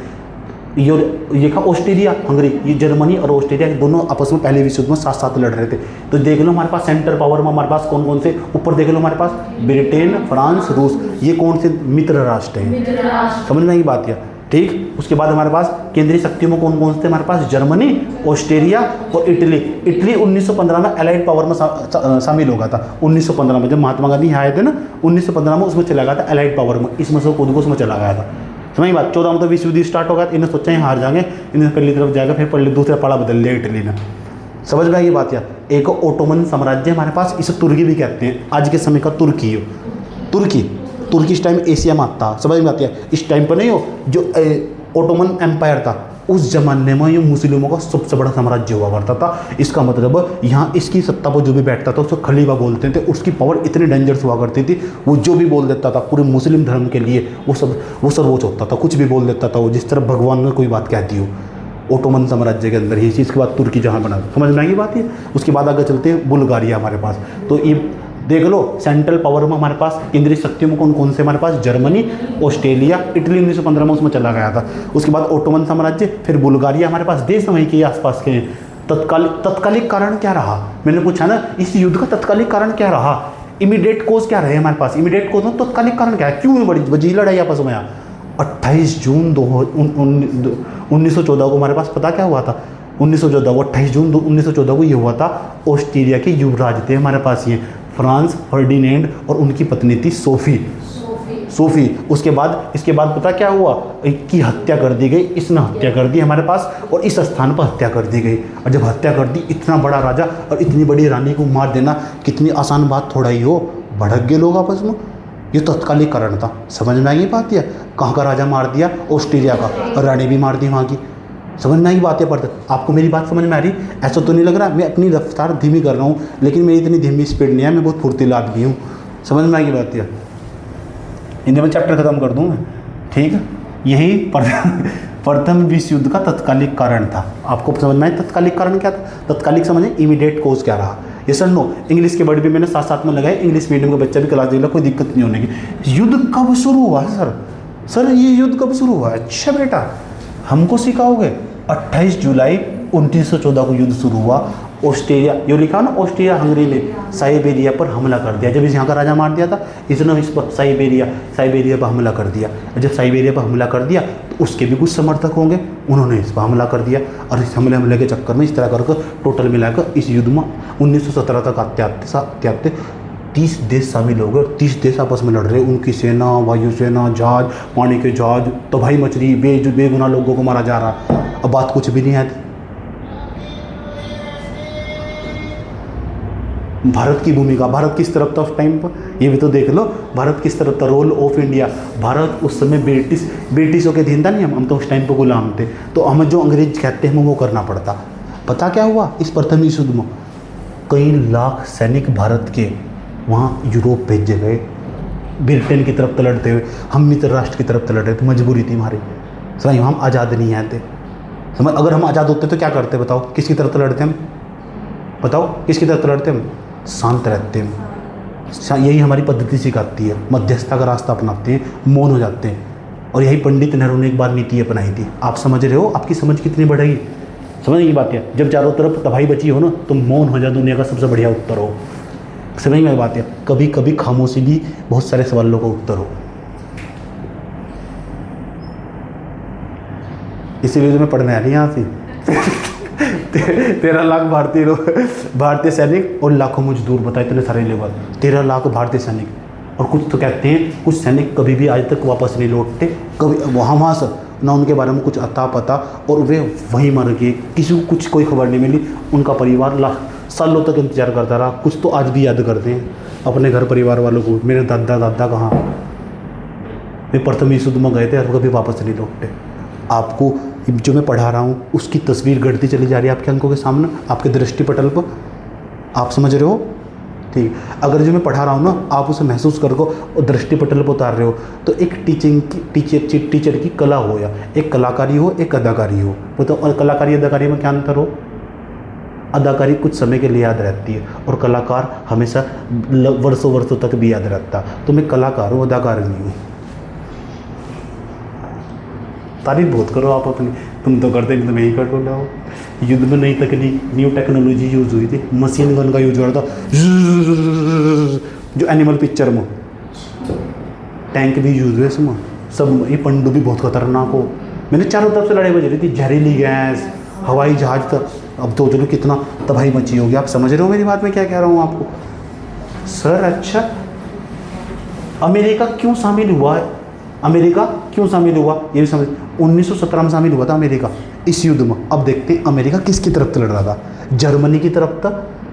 ये का ऑस्ट्रेलिया, हंगरी, ये जर्मनी और ऑस्ट्रेलिया दोनों आपस में पहले विश्व युद्ध में साथ साथ लड़ रहे थे। तो देख लो हमारे पास सेंट्रल पावर में हमारे पास कौन कौन से, ऊपर देख लो हमारे पास ब्रिटेन, फ्रांस, रूस, ये कौन से मित्र राष्ट्र हैं, समझ में आई बात है, ठीक। उसके बाद हमारे पास केंद्रीय शक्तियों में कौन कौन से थे हमारे पास, जर्मनी, ऑस्ट्रेलिया और इटली। इटली 1915 में अलाइड पावर में शामिल हो गया था। 1915 में जब महात्मा गांधी यहाँ आए थे ना, 1915 में उसमें चला गया था अलाइड पावर में, इसमें से खुद को उसमें चला गया था, समझ बात। 14 में तो विश्व युद्ध स्टार्ट हो गया, इन्हें सोचा है हार जाएंगे, इन्हें पहली तरफ जाएगा, फिर पहले दूसरा पाला बदल लिया इटली ने, समझ में आई ये बात। यार एक ओटोमन साम्राज्य हमारे पास, इसे तुर्की भी कहते हैं, आज के समय का तुर्की हो, तुर्की इस टाइम एशिया में आता, समझ में आती है। इस टाइम पर नहीं हो, जो ओटोमन एम्पायर था उस जमाने में ये मुस्लिमों का सबसे बड़ा साम्राज्य हुआ करता था। इसका मतलब यहाँ इसकी सत्ता पर जो भी बैठता था उसको खलीफा बोलते थे, उसकी पावर इतनी डेंजरस हुआ करती थी, वो जो भी बोल देता था पूरे मुस्लिम धर्म के लिए वो सर्वोच्च होता था, कुछ भी बोल देता था वो, जिस तरह भगवान ने कोई बात कहती हो। ओटोमन साम्राज्य के अंदर ही चीज़ के बाद तुर्की जहाँ बना, समझ में आई बात है। उसके बाद आगे चलते हैं बुल्गारिया हमारे पास। तो ये देख लो सेंट्रल पावर में हमारे पास केंद्रीय शक्तियों में कौन कौन से हमारे पास, जर्मनी, ऑस्ट्रेलिया, इटली 1915 में उसमें चला गया था। उसके बाद ओटोमन साम्राज्य, फिर बुल्गारिया हमारे पास, देश वहीं के आसपास के हैं। तत्कालिक कारण क्या रहा, मैंने पूछा ना इस युद्ध का तत्कालिक कारण क्या रहा, इमीडिएट कोज क्या रहे हमारे पास, इमीडिएट कोज में तत्कालिक कारण क्या है, क्यों बड़ी बजी लड़ाई आपस में। 28 जून 1914 को हमारे पास पता क्या हुआ था, 1914 को 28 जून 1914 को ये हुआ था। ऑस्ट्रेलिया के युवराज थे हमारे पास ये फ्रांस फर्डिनेंड और उनकी पत्नी थी सोफी। इसके बाद पता क्या हुआ, की हत्या कर दी गई, इसने हत्या कर दी हमारे पास, और इस स्थान पर हत्या कर दी गई। और जब हत्या कर दी, इतना बड़ा राजा और इतनी बड़ी रानी को मार देना कितनी आसान बात थोड़ा ही हो, भड़क गए लोग आपस में। ये तत्कालिक कारण था, समझ में आई बात। है कहाँ का राजा मार दिया, ऑस्ट्रेलिया का, और रानी भी मार दी वहाँ की, समझ में आई बात है। पर आपको मेरी बात समझ में आ रही, ऐसा तो नहीं लग रहा मैं अपनी रफ्तार धीमी कर रहा हूँ, लेकिन मेरी इतनी धीमी स्पीड नहीं है, मैं बहुत फुर्तीला आदमी हूँ, समझ में आई बात है। हिंदी में चैप्टर खत्म कर दूँ मैं, ठीक है। यही प्रथम विश्व युद्ध का तत्कालिक कारण था। आपको समझ में आए तत्कालिक कारण क्या था, तत्कालिक समझे, इमीडिएट कोज क्या रहा। ये सर नो इंग्लिश के वर्ड भी मैंने साथ साथ में लगाए, इंग्लिश मीडियम का बच्चा भी क्लास देगा, कोई दिक्कत नहीं होने की। युद्ध कब शुरू हुआ सर ये युद्ध कब शुरू हुआ, अच्छा बेटा हमको सिखाओगे। 28 जुलाई 1914 को युद्ध शुरू हुआ। ऑस्ट्रेलिया, यो लिखा ना, ऑस्ट्रिया हंगरी ने साइबेरिया पर हमला कर दिया। जब इस यहाँ का राजा मार दिया था, इसने इस पर साइबेरिया पर हमला कर दिया। जब साइबेरिया पर हमला कर दिया तो उसके भी कुछ समर्थक होंगे, उन्होंने इस पर हमला कर दिया, और इस हमले के चक्कर में इस तरह करके टोटल मिलाकर इस युद्ध में 1917 तक आते 30 देश शामिल हो गए, और 30 देश आपस में लड़ रहे, उनकी सेना, वायुसेना, जहाज, पानी के जहाज, तबाही मच रही, बेगुनाह लोगों को मारा जा रहा। अब बात कुछ भी नहीं आती। भारत की भूमिका, भारत किस तरफ था उस टाइम पर, ये भी तो देख लो, भारत किस तरफ था, रोल ऑफ इंडिया। भारत उस समय ब्रिटिशों के अधीन था नहीं, हम तो उस टाइम पर गुलाम थे, तो हमें जो अंग्रेज कहते हैं हमें वो करना पड़ता। पता क्या हुआ इस प्रथम विश्व युद्ध में, कई लाख सैनिक भारत के वहाँ यूरोप भेजे गए, ब्रिटेन की तरफ लड़ते हुए। हम मित्र राष्ट्र की तरफ लड़ रहे थे, मजबूरी थी हमारी, समझ, हम आज़ाद नहीं आते, समझ। अगर हम आज़ाद होते तो क्या करते बताओ, किसकी तरफ लड़ते हम, बताओ किसकी तरफ लड़ते हम, शांत रहते हैं। यही हमारी पद्धति सिखाती है, मध्यस्थता का रास्ता अपनाते हैं, मौन हो जाते हैं। और यही पंडित नेहरू ने एक बार नीति अपनाई थी। आप समझ रहे हो, आपकी समझ कितनी बढ़ेगी, समझ की बात है। जब चारों तरफ तबाही बची हो ना, तो मौन हो जाए दुनिया का सबसे बढ़िया उत्तर हो। समझ में बात है, कभी कभी खामोशी भी बहुत सारे सवालों का उत्तर हो। इसीलिए तो मैं पढ़ने आ रही यहाँ से 13 लाख भारतीय सैनिक और लाखों मजदूर, बताए इतने सारे लेबर, 13 लाख भारतीय सैनिक। और कुछ तो कहते हैं कुछ सैनिक कभी भी आज तक वापस नहीं लौटते, कभी वहाँ से ना उनके बारे में कुछ अता पता, और वे वहीं मर गए, किसी को कुछ कोई खबर नहीं मिली। उनका परिवार सालों तक इंतजार करता रहा। कुछ तो आज भी याद करते हैं अपने घर परिवार वालों को, मेरे दादा कहाँ, वे प्रथम विश्व युद्ध में गए थे और कभी वापस नहीं लौटे। आपको जो मैं पढ़ा रहा हूँ उसकी तस्वीर गढ़ती चली जा रही है आपकी आंखों के सामने, आपके दृष्टिपटल पर, आप समझ रहे हो? ठीक। अगर जो मैं पढ़ा रहा हूँ ना आप उसे महसूस कर को और दृष्टिपटल पर उतार रहे हो, तो एक टीचर की कला हो, या एक कलाकारी हो, एक अदाकारी हो। बताओ, और कलाकारी अदाकारी में क्या अंतर हो? अदाकारी कुछ समय के लिए याद रहती है और कलाकार हमेशा वर्षों तक भी याद रहता। तो मैं कलाकार हूँ, अदाकार नहीं हूँ। तारीफ बहुत करो आप अपनी, तुम तो करते नहीं तो मैं ही कर रहा हूँ। युद्ध में नई तकनीक, न्यू टेक्नोलॉजी यूज़ हुई थी, मशीन गन का यूज हो रहा था, जो एनिमल पिक्चर में टैंक भी यूज हुए इसमें सब। ये पंडु भी बहुत खतरनाक हो, मैंने चारों तरफ से लड़ाई बज रही थी, जहरीली गैस, हवाई जहाज तक। अब तो चलो कितना तबाही मची होगी, आप समझ रहे हो मेरी बात में क्या कह रहा हूँ आपको? सर अच्छा, अमेरिका क्यों शामिल हुआ है? अमेरिका क्यों शामिल हुआ ये भी समझ। 1917 में शामिल हुआ था अमेरिका इस युद्ध में। अब देखते हैं अमेरिका किसकी तरफ से लड़ रहा था? जर्मनी की तरफ था।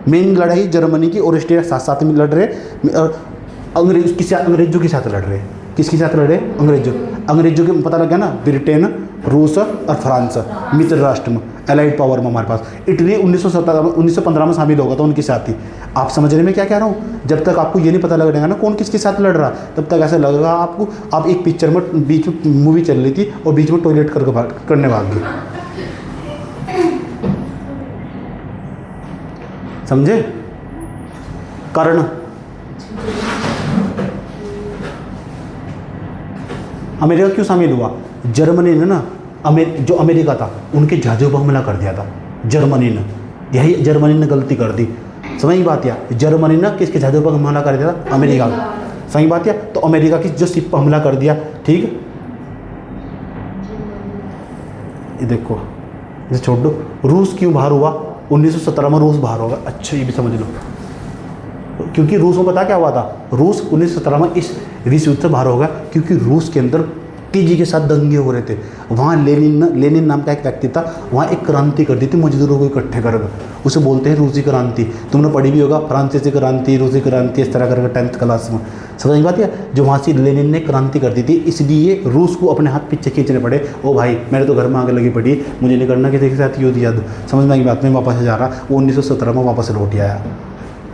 मेन लड़ाई जर्मनी की और ऑस्ट्रेलिया साथ साथ में लड़ रहे, और अंग्रेजों के साथ लड़ रहे। किसके साथ लड़ रहे? अंग्रेजों के पता लग गया ना, ब्रिटेन, रूस और फ्रांस मित्र राष्ट्र में, एलाइड पावर में हमारे पास। इटली 1915 में शामिल होगा तो उनके साथ ही। आप समझ रहे मैं क्या कह रहा हूँ? जब तक आपको ये नहीं पता लगेगा ना कौन किसके साथ लड़ रहा, तब तक ऐसा लगेगा आपको आप एक पिक्चर में बीच में मूवी चल रही थी और बीच में टॉयलेट करने भाग गए। समझे? कारण अमेरिका क्यों शामिल हुआ? जर्मनी ने ना जो अमेरिका था उनके जहाज़ों पर हमला कर दिया था जर्मनी ने। यही जर्मनी ने गलती कर दी। समझ बात या? जर्मनी ने किसके जहाज़ों पर हमला कर दिया था? अमेरिका का। सही बात या? तो अमेरिका की जो शिप पर हमला कर दिया, ठीक, ये देखो, इसे छोड़ दो। रूस क्यों बाहर हुआ? 1917 में रूस बाहर होगा। अच्छा ये भी समझ लो, क्योंकि रूस में पता क्या हुआ था? रूस 1917 में इस विश्व युद्ध से बाहर होगा क्योंकि रूस के अंदर तेजी के साथ दंगे हो रहे थे। वहाँ लेनिन नाम का एक व्यक्ति था, वहाँ एक क्रांति कर दी थी मजदूरों को इकट्ठे कर, उसे बोलते हैं रूसी क्रांति। तुमने पढ़ी भी होगा, फ्रांसीसी क्रांति, रूसी क्रांति, इस तरह करके 10th क्लास में। समझ बात है? जो वहाँ से लेनिन ने क्रांति कर दी थी, इसलिए रूस को अपने हाथ पीछे खींचने पड़े। ओ भाई मेरे तो घर में आगे लगी पड़ी, मुझे नहीं करना किसी के साथ युद्ध याद। समझ में आई बात में? वापस जा रहा, वो 1917 में वापस लौट आया।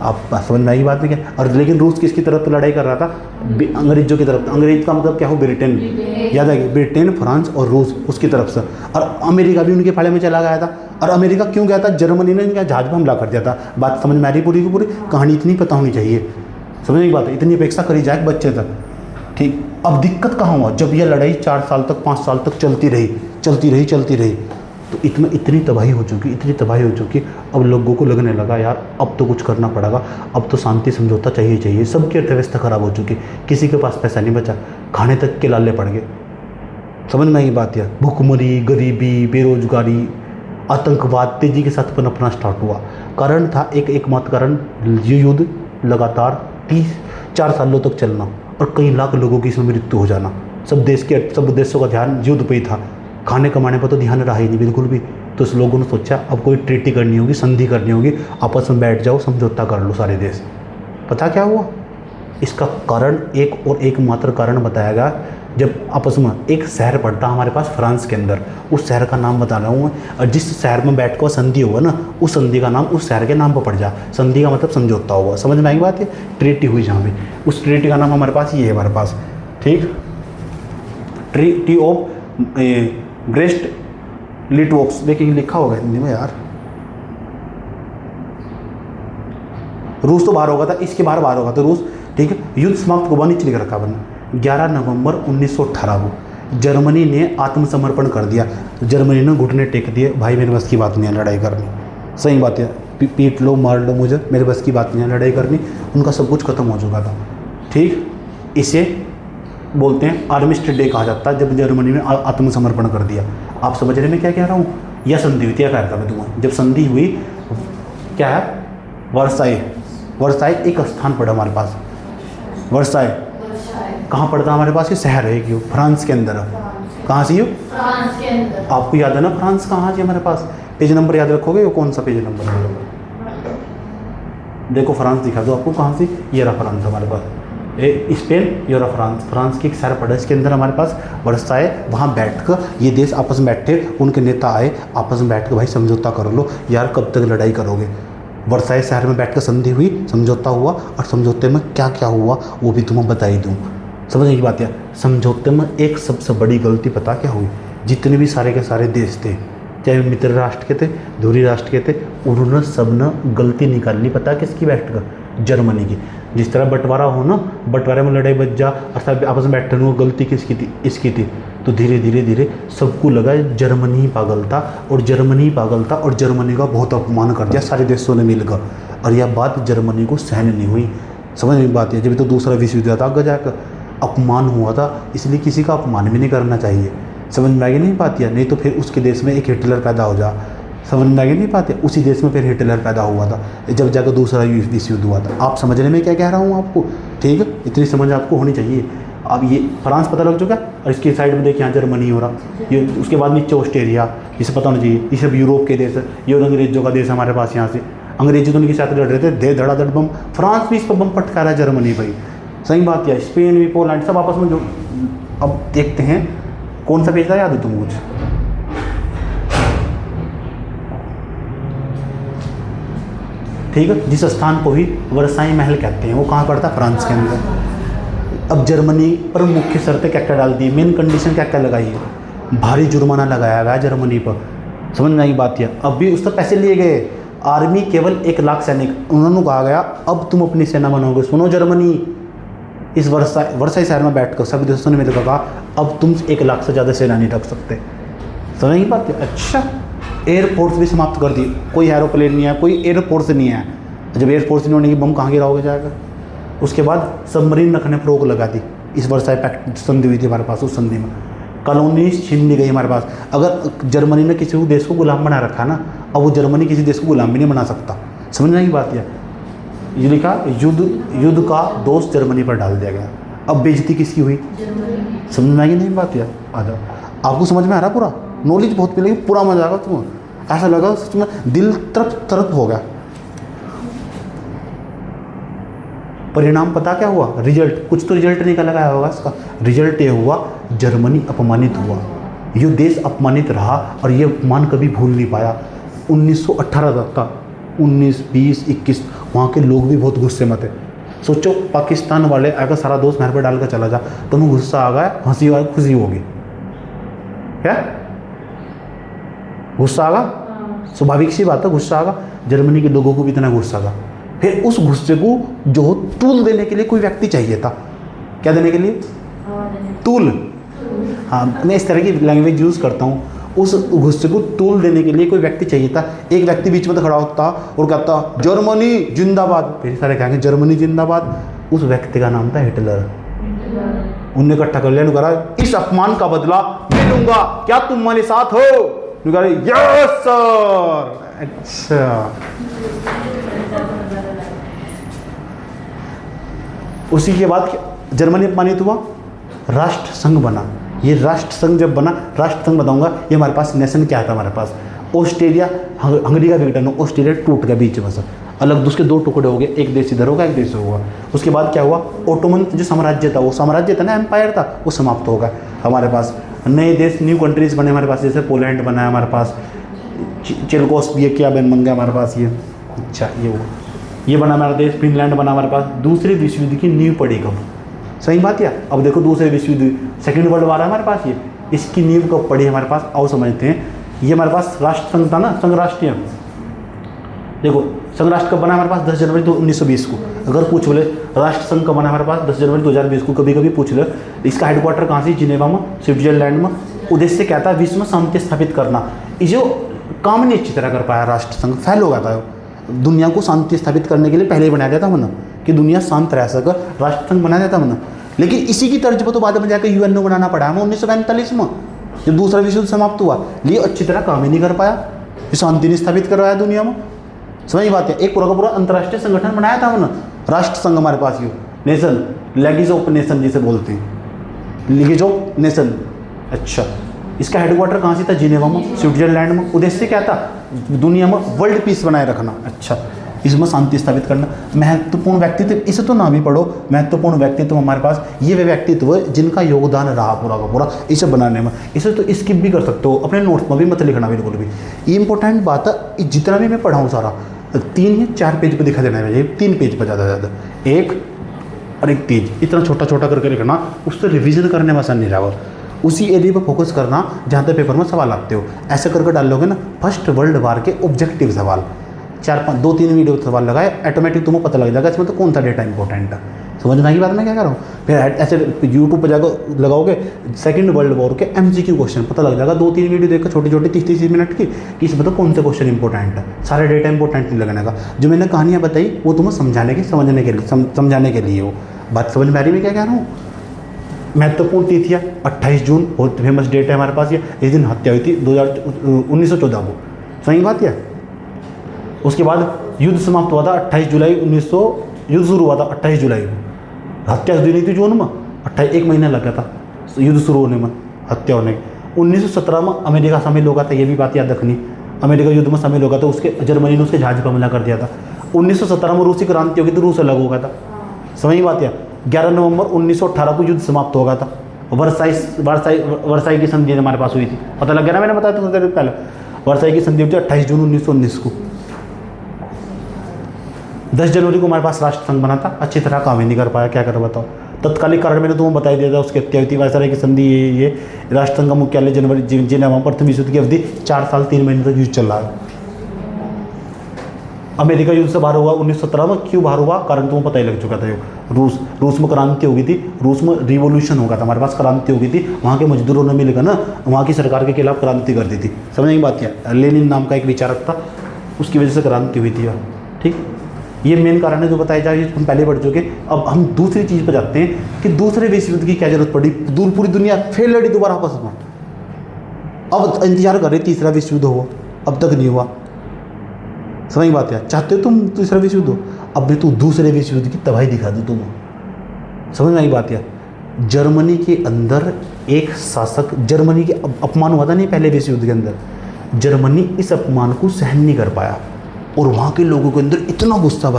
आप समझ में आई बात नहीं क्या? और लेकिन रूस किसकी तरफ लड़ाई कर रहा था? अंग्रेजों की तरफ। अंग्रेज का मतलब क्या हो? ब्रिटेन। याद आएगी? ब्रिटेन, फ्रांस और रूस उसकी तरफ से। और अमेरिका भी उनके फाड़े में चला गया था। और अमेरिका क्यों गया था? जर्मनी ने इनका जहाज पर हमला कर दिया था। बात समझ में आ रही पूरी की पूरी? कहानी इतनी पता होनी चाहिए, समझ में बात है? इतनी अपेक्षा करी जाए बच्चे तक, ठीक। अब दिक्कत कहाँ हुआ? जब यह लड़ाई 4 साल तक 5 साल तक चलती रही तो इतनी तबाही हो चुकी। अब लोगों को लगने लगा यार अब तो कुछ करना पड़ेगा, अब तो शांति समझौता चाहिए। सबकी अर्थव्यवस्था खराब हो चुकी, किसी के पास पैसा नहीं बचा, खाने तक के लाले पड़ गए। समझ में आई बात? यार भूखमरी, गरीबी, बेरोजगारी, आतंकवाद तेजी के साथ पनपना स्टार्ट हुआ। कारण था एकमात्र कारण, ये युद्ध लगातार 4 सालों तक चलना और कई लाख लोगों की इसमें मृत्यु हो जाना। सब देशों का ध्यान युद्ध पे ही था, खाने कमाने पर तो ध्यान रहा ही नहीं बिल्कुल भी। तो इस लोगों ने सोचा अब कोई ट्रीटी करनी होगी, संधि करनी होगी, आपस में बैठ जाओ, समझौता कर लो सारे देश। पता क्या हुआ? इसका कारण एकमात्र कारण बताया गया। जब आपस में एक शहर पड़ता हमारे पास फ्रांस के अंदर, उस शहर का नाम बता रहा हूँ मैं, और जिस शहर में बैठ कर संधि होगा ना, उस संधि का नाम उस शहर के नाम पर पड़ जा। संधि का मतलब समझौता होगा। समझ में आई बात है? ट्रीटी हुई जहाँ भी, उस ट्रीटी का नाम हमारे पास ये है हमारे पास, ठीक, ट्रीटी ऑफ ब्रेस्ट लिटवॉक्स। देखिए लिखा होगा हिंदी में यार। रूस तो बाहर होगा था, इसके बाहर होगा तो रूस, ठीक है। युद्ध समाप्त हुआ, नीचे लिख रखा बना 11 नवंबर 1918 को जर्मनी ने आत्मसमर्पण कर दिया। जर्मनी ने घुटने टेक दिए, भाई मेरे बस की बात नहीं है लड़ाई करनी। सही बात है, पीट लो मार लो मुझे, मेरे बस की बात नहीं है लड़ाई करनी, उनका सब कुछ खत्म हो चुका था। ठीक, इसे बोलते हैं आर्मिस्टिस डे कहा जाता है, जब जर्मनी ने आत्मसमर्पण कर दिया। आप समझ रहे मैं क्या कह रहा हूँ? यह संधि हुई थी, क्या कह रहा था मैं तुम्हें, जब संधि हुई क्या है, वर्साई। वर्साई एक स्थान पड़ा हमारे पास, वर्साई कहाँ पड़ता हमारे पास? ये शहर है क्यों, फ्रांस के अंदर। कहाँ से? फ्रांस के अंदर। आपको याद है ना फ्रांस कहाँ से हमारे पास? पेज नंबर याद रखोगे? वो कौन सा पेज नंबर है? देखो फ्रांस दिखा दो आपको कहाँ से, ये रहा फ्रांस हमारे पास, स्पेन, ये रहा फ्रांस। फ्रांस की एक शहर पड़ा इसके अंदर हमारे पास वर्साई। वहाँ बैठ कर ये देश आपस में बैठे, उनके नेता आए, आपस में बैठ कर भाई समझौता कर लो यार, कब तक लड़ाई करोगे। वर्साई शहर में बैठ कर संधि हुई, समझौता हुआ, और समझौते में क्या क्या हुआ वो भी तुम्हें बता ही दूँ। समझ की बात है? समझौते में एक सबसे बड़ी गलती पता क्या हुई? जितने भी सारे के सारे देश थे, चाहे मित्र राष्ट्र के थे, धुरी राष्ट्र के थे, उन्होंने सब ने गलती निकाल ली। पता किसकी? बैठ कर जर्मनी की। जिस तरह बंटवारा हो ना, बंटवारे में लड़ाई बच जा और सब आपस में बैठने में, गलती किसकी थी? इसकी थी। तो धीरे धीरे धीरे सबको लगा जर्मनी ही पागल था, और जर्मनी ही पागल था, और जर्मनी का बहुत अपमान कर दिया सारे देशों ने मिलकर, और यह बात जर्मनी को सहन नहीं हुई। समझ में बात है? जब तो दूसरा विश्व युद्ध था, आगे जाकर अपमान हुआ था, इसलिए किसी का अपमान भी नहीं करना चाहिए। समझ में आगे नहीं पाती है? नहीं तो फिर उसके देश में एक हिटलर पैदा हो जा। समझ में आगे नहीं पाते? उसी देश में फिर हिटलर पैदा हुआ था, जब जाकर दूसरा विश्व युद्ध हुआ था। आप समझ रहे मैं क्या कह रहा हूँ आपको? ठीक है, इतनी समझ आपको होनी चाहिए। अब ये फ्रांस पता लग चुका, और इसकी साइड में देखिए यहाँ जर्मनी हो रहा, ये उसके बाद नीचे ऑस्ट्रेलिया, इसे पता होना चाहिए। ये सब यूरोप के देश है, ये अंग्रेजों का देश है हमारे पास। यहाँ से अंग्रेजी तो उनके साथ लड़ रहे थे, दे धड़ाधड़ बम। फ्रांस भी इस पर बम पटका रहा है, जर्मनी भाई। सही बात है, स्पेन भी, पोलैंड सब आपस में जो। अब देखते हैं कौन सा पेज था, याद है तुम कुछ? ठीक है, जिस स्थान को भी वर्साई महल कहते हैं वो कहाँ पड़ता है? फ्रांस के अंदर। अब जर्मनी पर मुख्य शर्तें क्या क्या डाल दी, मेन कंडीशन क्या क्या लगाई है? भारी जुर्माना लगाया गया जर्मनी पर। समझ में आई बात है? अब भी उससे पैसे लिए गए, आर्मी केवल 1 लाख सैनिक। उन्होंने कहा गया अब तुम अपनी सेना बनाओगे। सुनो जर्मनी, इस वर्साई शहर में बैठकर सभी देशों ने मिलकर कहा अब तुम 1 लाख से ज़्यादा सेना नहीं रख सकते। समझ की बात है? अच्छा, एयरफोर्स भी समाप्त कर दी, कोई एरोप्लेन नहीं है, कोई एयरफोर्स नहीं है। जब एयरफोर्स नहीं होने की, बम कहाँ गिराओगे जाएगा? उसके बाद सबमरीन रखने पर रोक लगा दी। इस वर्साई पैक्ट संधि हुई थी हमारे पास, उस संधि में कॉलोनीज छीन ली गई हमारे पास। अगर जर्मनी ने किसी देश को गुलाम बना रखा ना, अब वो जर्मनी किसी देश को गुलाम भी नहीं बना सकता। समझने की बात है? ये लिखा युद्ध का दोष जर्मनी पर डाल दिया गया। अब बेइज्जती किसकी हुई? समझ में आई नहीं बात है? आ जाओ, आपको समझ में आ रहा पूरा? नॉलेज बहुत मिलेगी, पूरा मजा आएगा तुम्हें, ऐसा लगा सच में दिल तरफ तरफ हो गया। परिणाम पता क्या हुआ? रिजल्ट, कुछ तो रिजल्ट निकल आया होगा इसका। रिजल्ट ये हुआ, जर्मनी अपमानित हुआ, ये देश अपमानित रहा, और ये अपमान कभी भूल नहीं पाया। 1918 तक का 19, 20, 21 वहाँ के लोग भी बहुत गुस्से में थे। सोचो पाकिस्तान वाले अगर सारा दोस्त मेरे पर डाल कर चला जा, तुम्हें गुस्सा आ गया, हंसी और खुशी होगी, क्या गुस्सा आगा? स्वाभाविक सी बात है, गुस्सा आगा। जर्मनी के लोगों को भी इतना गुस्सा आगा। फिर उस गुस्से को जो तूल देने के लिए कोई व्यक्ति चाहिए था। क्या देने के लिए? तूल। हाँ, मैं इस तरह की लैंग्वेज यूज़ करता हूँ। उस गुस्से को तूल देने के लिए कोई व्यक्ति चाहिए था। एक व्यक्ति बीच में तो खड़ा होता और कहता जर्मनी जिंदाबाद, फिर सारे कहेंगे जर्मनी जिंदाबाद। उस व्यक्ति का नाम था हिटलर। उनने इकट्ठा कर लिया, कहा इस अपमान का बदला मैं लूंगा, क्या तुम हमारे साथ हो? Yes sir. अच्छा, उसी के बाद जर्मनी अपमानित हुआ, राष्ट्र संघ बना। ये राष्ट्र संघ जब बना, राष्ट्र संघ बताऊंगा, ये हमारे पास नेशन क्या था हमारे पास? ऑस्ट्रेलिया, हंगरी का विघटन हो, ऑस्ट्रेलिया टूट गया बीच में से, अलग उसके 2 टुकड़े हो गए, एक देश इधर होगा, एक देश होगा। उसके बाद क्या हुआ? ओटोमन जो साम्राज्य था, वो साम्राज्य था ना, एम्पायर था, वो समाप्त हो गया। हमारे पास नए देश, न्यू कंट्रीज बने हमारे पास, जैसे पोलैंड बना है हमारे पास, चेकोस्लोवाकिया बन गया हमारे पास। ये अच्छा, ये बना हमारा देश, फिनलैंड बना हमारे पास। दूसरे विश्व युद्ध की नींव पड़ी कब? सही बात है। अब देखो दूसरे विश्व युद्ध, सेकेंड वर्ल्ड वार है हमारे पास, ये इसकी नींव कब पड़ी हमारे पास? आओ समझते हैं। ये हमारे पास राष्ट्र संघ था ना, संघ राष्ट्रीय। देखो संघ राष्ट्र कब बना हमारे पास? 10 जनवरी 1920 को। अगर पूछ बोले राष्ट्र संघ कब बना हमारे पास? 10 जनवरी 2020 को। कभी कभी पूछ ले। इसका हेडक्वार्टर कहाँ से? जिनेवा में, स्विट्जरलैंड में। उद्देश्य क्या था? विश्व में शांति स्थापित करना। ये जो काम नहीं अच्छी तरह कर पाया राष्ट्र संघ, फेल हो गया था। दुनिया को शांति स्थापित करने के लिए पहले ही बनाया गया था मन, कि दुनिया शांत रह सके, राष्ट्रसंघ बनाया था मन। लेकिन इसी की तर्ज पर तो बाद में जाकर यूएनओ बनाना पड़ा हमें 1945 में, जब दूसरा विश्व युद्ध समाप्त हुआ। ये अच्छी तरह काम ही नहीं कर पाया, शांति नहीं स्थापित करवाया दुनिया में। समझ बात है, एक पूरा का पूरा अंतर्राष्ट्रीय संगठन बनाया था हमने, राष्ट्र संघ हमारे पास, ये नेशन, लीग ऑफ नेशन जिसे बोलते हैं, लीग ऑफ नेशन। अच्छा, इसका हेडक्वार्टर कहाँ से था? जिनेवा में, स्विट्जरलैंड में। उद्देश्य क्या था? दुनिया में वर्ल्ड पीस बनाए रखना। अच्छा, इसमें शांति स्थापित करना। महत्वपूर्ण व्यक्तित्व, इसे तो नाम ही पढ़ो, महत्वपूर्ण व्यक्तित्व हमारे पास, ये वे व्यक्तित्व जिनका योगदान रहा पूरा का पूरा इसे बनाने में। इसे तो स्किप भी कर सकते हो, अपने नोट्स में भी मत लिखना बिल्कुल भी। ये इंपॉर्टेंट बात है, जितना भी मैं पढ़ाऊँ सारा 3 या 4 पेज पर दिखा देना है, 3 पेज पर ज़्यादा ज़्यादा, 1 और 1 पेज, इतना छोटा छोटा करके लिखना, उससे रिविजन करने में आसान नहीं रहा। उसी एरिया पर फोकस करना जहाँ तक पेपर में सवाल आते हो। ऐसे करके डाल लोगे ना, फर्स्ट वर्ल्ड वार के ऑब्जेक्टिव सवाल 2-3 वीडियो सवाल लगाए, ऑटोमेटिक तुम्हें पता लग जाएगा इसमें तो कौन सा डेटा इंपॉर्टेंट है। समझना की बात मैं क्या कर रहा हूँ। फिर ऐसे यूट्यूब पर जाकर लगाओगे सेकंड वर्ल्ड वॉर के MCQ क्वेश्चन, पता लग जाएगा 2-3 वीडियो देखकर छोटी छोटी 30-30 मिनट की, कि इसमें तो कौन सा क्वेश्चन इंपॉर्टेंट है। सारे डेटा इंपॉर्टेंट नहीं लगने का। जो मैंने कहानियाँ बताई वो तुम्हें समझाने के लिए हो। बात समझ में आ रही मैं क्या कह रहा हूँ। महत्वपूर्ण तिथियाँ 28 जून बहुत फेमस डेट है हमारे पास, ये इस दिन हत्या हुई थी 1914 को। सही बात है। उसके बाद युद्ध समाप्त हुआ था 28 जुलाई 1900, युद्ध शुरू हुआ था 28 जुलाई को, हत्या हुई नहीं थी जून में, 1 महीना लग गया था युद्ध शुरू होने में, हत्या होने के। 1917 में अमेरिका शामिल हो गया था, ये भी बात याद रखनी। अमेरिका युद्ध में शामिल हो गया था, उसके जर्मनी ने उसके जहाज पर हमला कर दिया था। 1917 में रूसी क्रांति हो गई तो रूस अलग हो गया था। समझ बात है। 11 नवंबर 1918 को युद्ध समाप्त हो गया था। वर्साई की संधि हमारे पास हुई थी, पता लग गया ना, मैंने बताया था थोड़ी देर पहले। वर्साई की संधि हुई थी 28 जून 1919 को। 10 जनवरी को हमारे पास राष्ट्रसंघ बना था, अच्छी तरह काम ही नहीं कर पाया, क्या कर बताओ। तत्कालिक कारण मैंने तुम्हें बताई दिया था, उसकी हत्या हुई थी। वर्साई की संधि, ये राष्ट्रसंघ का मुख्यालय जनवरी, जिनेवा, प्रथम विश्व युद्ध की अवधि 4 साल 3 महीने तक युद्ध चल रहा है। अमेरिका युद्ध से बाहर हुआ 1917 में। क्यों बाहर हुआ? कारण तुम्हें पता ही लग चुका था। रूस में क्रांति हो गई थी, रूस में रिवोल्यूशन हो गया था, हमारे पास क्रांति हो गई थी। वहाँ के मजदूरों ने मिलकर ना वहाँ की सरकार के खिलाफ क्रांति कर दी थी। समझने की बात क्या, लेनिन नाम का एक विचारक था, उसकी वजह से क्रांति हुई थी। ठीक, ये मेन कारण है जो बताया जा रही है, हम पहले बढ़ चुके। अब हम दूसरी चीज़ पर जाते हैं कि दूसरे विश्व युद्ध की क्या जरूरत पड़ी। पूरी दुनिया फिर लड़ी दोबारा आपस में, अब इंतजार कर रहे तीसरा विश्व युद्ध हो, अब तक नहीं हुआ। समझ बात है, चाहते हो तुम तीसरा विश्व युद्ध हो, अब भी तू दूसरे विश्व युद्ध की तबाही दिखा दो तुम। समझ में आई बात है। जर्मनी के अंदर एक शासक, जर्मनी के अपमान हुआ था नहीं पहले विश्व युद्ध के अंदर, जर्मनी इस अपमान को सहन नहीं कर पाया और वहाँ के लोगों के अंदर इतना गुस्सा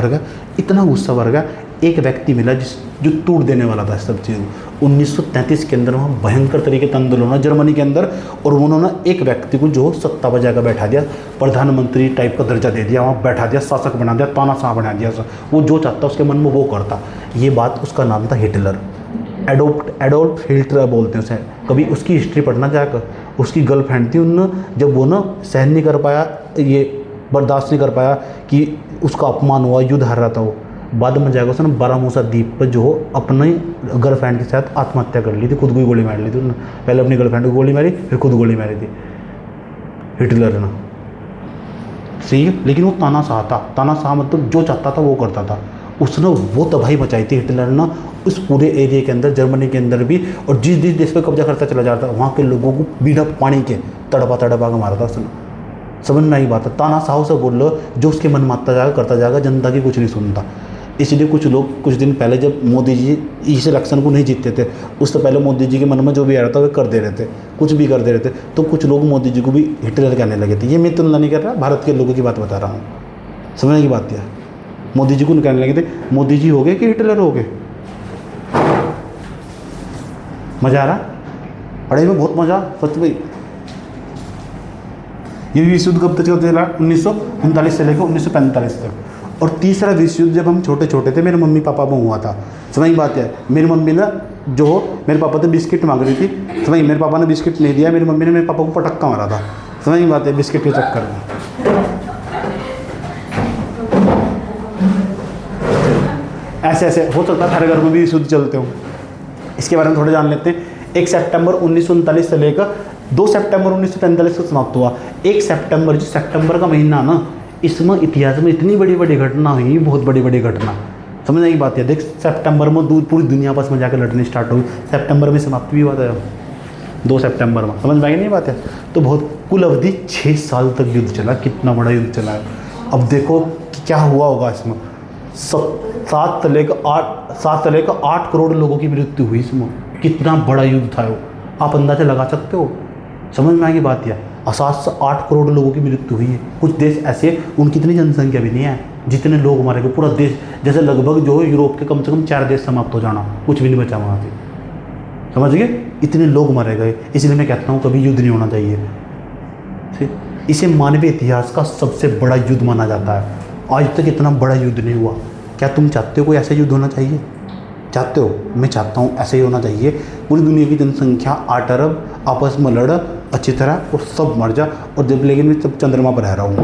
भर गया, एक व्यक्ति मिला जो तोड़ देने वाला था सब चीज़। 1933 के अंदर वहाँ भयंकर तरीके का आंदोलन हुआ जर्मनी के अंदर, और उन्होंने एक व्यक्ति को जो सत्ता पर जाकर बैठा दिया, प्रधानमंत्री टाइप का दर्जा दे दिया, वहाँ बैठा दिया, शासक बना दिया, तानाशाह बना दिया। वो जो चाहता उसके मन में वो करता। ये बात, उसका नाम था हिटलर, एडोल्फ हिटलर बोलते हैं उसे। कभी उसकी हिस्ट्री पढ़ना जाकर, उसकी गर्लफ्रेंड थी, उन्होंने जब वो ना सहन नहीं कर पाया, ये बर्दाश्त नहीं कर पाया कि उसका अपमान हुआ, युद्ध हार रहा था वो, बाद में जाकर उसने बारामूसा द्वीप पर जो अपने गर्लफ्रेंड के साथ आत्महत्या कर ली थी, खुद को ही गोली मार ली थी उन्होंने। पहले अपनी गर्लफ्रेंड को गोली मारी, फिर खुद गोली मारी थी हिटलर ने। सही है, लेकिन वो तानाशाह मतलब जो चाहता था वो करता था। उसने वो तबाही मचाई थी हिटलर ने उस पूरे एरिया के अंदर, जर्मनी के अंदर भी। और जिस देश पर कब्जा करता चला जाता, वहाँ के लोगों को बिना पानी के तड़पा के मारा था उसने। समझ में आई बात है। तानाशाह से बोल लो, जो उसके मन मारता जाएगा, करता जाएगा, जनता की कुछ नहीं सुनता। इसलिए कुछ लोग कुछ दिन पहले जब मोदी जी इस इलेक्शन को नहीं जीतते थे, उससे पहले मोदी जी के मन में जो भी आ रहा था वे कर दे रहे थे, कुछ भी कर दे रहे थे। तो कुछ लोग मोदी जी को भी हिटलर कहने लगे थे। ये मैं तुलना नहीं कर रहा, भारत के लोगों की बात बता रहा हूँ। समझने की बात है। मोदी जी को कहने लगे थे मोदी जी हो गए कि हिटलर हो गए। मज़ा आ रहा, पढ़ाई में बहुत मज़ा सच में। ये विश्व युद्ध कब तक चलते रहा? 1939 से लेकर 1945 तक। और तीसरा विश्व युद्ध जब हम छोटे छोटे थे, मेरे मम्मी पापा में हुआ था। समझ बात है। मेरी मम्मी ने जो मेरे पापा से बिस्किट मांग रही थी, समझ, मेरे पापा ने बिस्किट नहीं दिया, मेरी मम्मी ने मेरे पापा को पटक्का मारा था। समझ बात है, बिस्किट के चक्कर में। ऐसे ऐसे हो सकता है हर घर में भी विश्व युद्ध चलते हो। इसके बारे में थोड़ा जान लेते हैं। 1 सितंबर 1939 से लेकर 2 सितंबर 1945 को समाप्त हुआ। 1 सितंबर, जो सितंबर का महीना ना, इसमें इतिहास में इतनी बड़ी बड़ी घटना हुई, बहुत बड़ी बड़ी घटना। समझने की बात है, देख सितंबर में पूरी दुनिया आपस में जाकर लड़ने स्टार्ट हुई, सितंबर में समाप्त भी हुआ था 2 सितंबर में। समझ में आई नहीं बात है। तो बहुत कुल अवधि 6 साल तक युद्ध चला, कितना बड़ा युद्ध चला है। अब देखो कि क्या हुआ होगा इसमें। 7 से लेकर 8 करोड़ लोगों की मृत्यु हुई इसमें। कितना बड़ा युद्ध था वो, आप अंदाजा लगा सकते हो। समझ में आएगी बात यह, 7 से 8 करोड़ लोगों की मृत्यु हुई है। कुछ देश ऐसे उनकी इतनी जनसंख्या भी नहीं है जितने लोग मारे गए। पूरा देश जैसे लगभग जो है यूरोप के कम से कम 4 देश समाप्त हो जाना, कुछ भी नहीं बचा वहाँ से। समझ गए, इतने लोग मारे गए। इसलिए मैं कहता हूँ कभी युद्ध नहीं होना चाहिए। ठीक, इसे मानवीय इतिहास का सबसे बड़ा युद्ध माना जाता है। आज तक इतना बड़ा युद्ध नहीं हुआ। क्या तुम चाहते हो कोई ऐसा युद्ध होना चाहिए? चाहते हो? मैं चाहता हूँ ऐसे ही होना चाहिए। पूरी दुनिया की जनसंख्या 8 अरब आपस में लड़ अच्छी तरह और सब मर जा। और जब लेकिन मैं तब चंद्रमा पर रह रहा हूँ,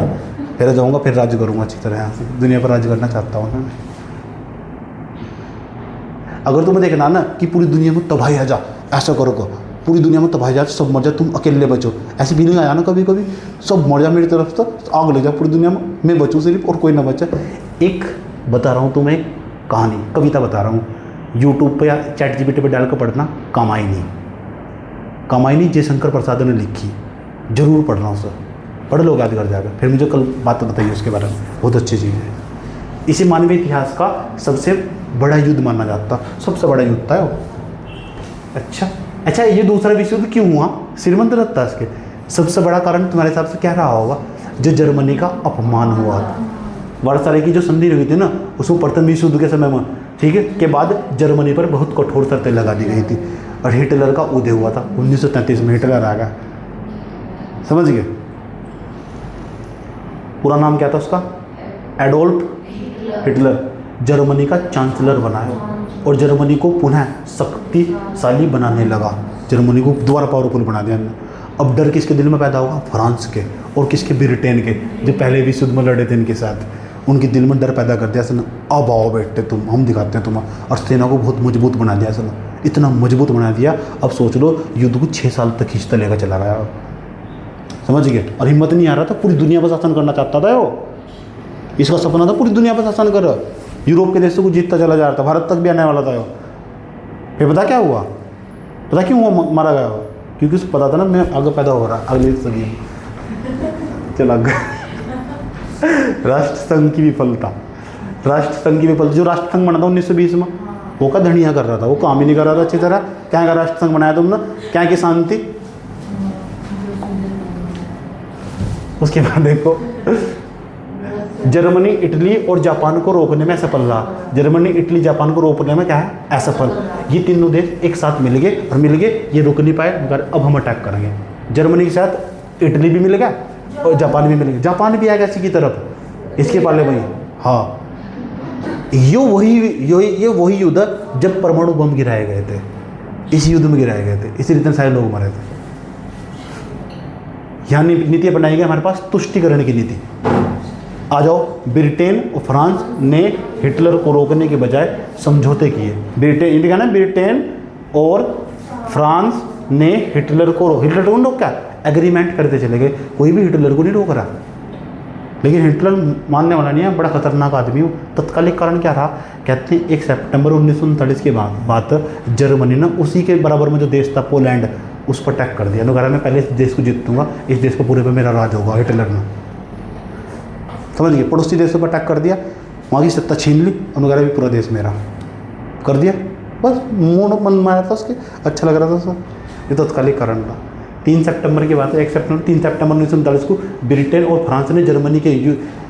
फिर जाऊँगा, फिर राज्य करूँगा अच्छी तरह। यहाँ से दुनिया पर राज्य करना चाहता हूँ मैं। अगर तुम्हें देखना ना कि पूरी दुनिया में तबाही आ जा, ऐसा करो पूरी दुनिया में तबाही जा, सब मर जा, तुम अकेले बचो, ऐसी फीलिंग आया ना कभी कभी, सब मर जा मेरी तरफ से, आग लग जा पूरी दुनिया में, मैं बचूँ सिर्फ और कोई ना बचे। एक बता रहा हूँ तुम्हें, एक कहानी, कविता बता रहा हूँ। यूट्यूब पे या ChatGPT पे डाल कर पढ़ना, कामायनी जयशंकर प्रसाद ने लिखी, जरूर पढ़ना उसे, पढ़ लोगे आज घर जाकर, फिर मुझे कल बात बताइए उसके बारे में, बहुत अच्छी चीज़ है। इसे मानवीय इतिहास का सबसे बड़ा युद्ध माना जाता, सबसे बड़ा युद्ध था वो। अच्छा, ये दूसरा विश्व युद्ध क्यों हुआ? श्रीमंत रत्ता इसके सबसे बड़ा कारण तुम्हारे हिसाब से क्या रहा होगा? जो जर्मनी का अपमान हुआ था। वर्साले की जो संधि हुई थी ना, उसमें प्रथम विश्व युद्ध के समय में, ठीक है, के बाद जर्मनी पर बहुत कठोर शर्तें लगा दी गई थी और हिटलर का उदय हुआ था 1933 में। हिटलर आ गया, समझ गए? पूरा नाम क्या था उसका? Adolf Hitler. जर्मनी का चांसलर बना है और जर्मनी को पुनः शक्तिशाली बनाने लगा, जर्मनी को दोबारा पावरफुल बना दिया। अब डर किसके दिल में पैदा होगा? फ्रांस के और किसके? ब्रिटेन के, जो पहले विश्व युद्ध में लड़े थे इनके साथ। उनके दिल में डर पैदा कर दिया सर, अब आओ बेटे तुम, हम दिखाते हैं तुम्हें। और सेना को बहुत मजबूत बना दिया सर, इतना मजबूत बना दिया। अब सोच लो युद्ध को 6 साल तक खींचता लेकर चला गया, समझ गए? और हिम्मत नहीं आ रहा था, पूरी दुनिया पर शासन करना चाहता था वो। इसका सपना था पूरी दुनिया पर शासन कर, यूरोप के देशों को जीतता चला जा रहा था, भारत तक भी आने वाला था वो। फिर पता क्या हुआ? पता क्यों वो मारा गया वो? क्योंकि उसको पता था ना मैं आगे पैदा हो रहा अगली सदी में। चला गया। राष्ट्रसंघ की विफलता, जो राष्ट्रसंघ बना था 1920 में, वो का धनिया कर रहा था, वो काम ही नहीं कर रहा था अच्छी तरह। क्या का राष्ट्रसंघ बनाया तुमने? क्या की शांति? उसके बाद देखो, जर्मनी इटली और जापान को रोकने में असफल रहा। जर्मनी इटली जापान को रोकने में क्या है? असफल। ये तीनों देश एक साथ मिल गए ये रुक नहीं पाए, मगर अब हम अटैक करेंगे। जर्मनी के साथ इटली भी मिल गया और जापान भी मिल गया। जापान भी आएगा इसी की तरफ, इसके पाले वही। हाँ, ये वही युद्ध जब परमाणु बम गिराए गए थे, इस युद्ध में गिराए गए थे, इसलिए इतने सारे लोग मरे थे। यहाँ नीति बनाई गई हमारे पास, तुष्टिकरण की नीति। आ जाओ, ब्रिटेन और फ्रांस ने हिटलर को रोकने के बजाय समझौते किए। ब्रिटेन और फ्रांस ने हिटलर को रोका, एग्रीमेंट करते चले गए। कोई भी हिटलर को नहीं रोक रहा, लेकिन हिटलर मानने वाला नहीं है, बड़ा खतरनाक आदमी हो। तत्कालिक कारण क्या रहा? कहते हैं 1 सितंबर 1939 के बाद जर्मनी ने उसी के बराबर में जो देश था पोलैंड, उस पर अटैक कर दिया। उन्होंने मैं पहले इस देश को जीतूंगा, इस देश को पूरे पर मेरा राज होगा। हिटलर ने, समझ गए, पड़ोसी देशों पर अटैक कर दिया, वहाँ की सत्ता छीन ली, उन्होंने भी पूरा देश मेरा कर दिया। बस मूड मन मारा था उसके, अच्छा लग रहा था उसको। ये तत्कालिक कारण था। 3 सितंबर की बात है, 3 सितंबर 1939 को ब्रिटेन और फ्रांस ने जर्मनी के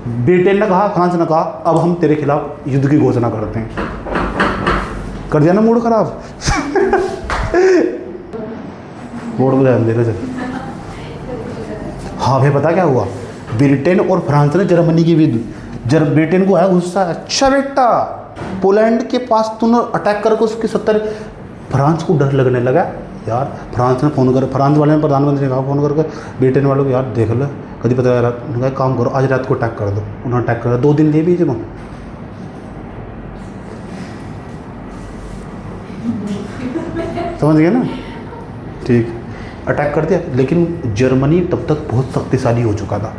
ब्रिटेन ने कहा, फ्रांस ने कहा, अब हम तेरे खिलाफ युद्ध की घोषणा करते हैं। कर दिया ना मूड खराब। बोर्ड में ध्यान दे रहे थे। हाँ भाई, पता क्या हुआ? ब्रिटेन और फ्रांस ने जर्मनी की विरुद्ध, ब्रिटेन को आया गुस्सा, अच्छा बेटा पोलैंड के पास तूने अटैक करके उसकी 70। फ्रांस को डर लगने लगा यार। फ्रांस ने फ़ोन कर, फ्रांस वाले ने प्रधानमंत्री ने कहा फ़ोन करके ब्रिटेन वालों को, यार देख लो कभी पता है रात, उन्होंने कहा काम करो आज रात को अटैक कर दो। उन्होंने अटैक करा, 2 दिन लिए बीच में। समझ गए ना? ठीक, अटैक कर दिया। लेकिन जर्मनी तब तक बहुत शक्तिशाली हो चुका था,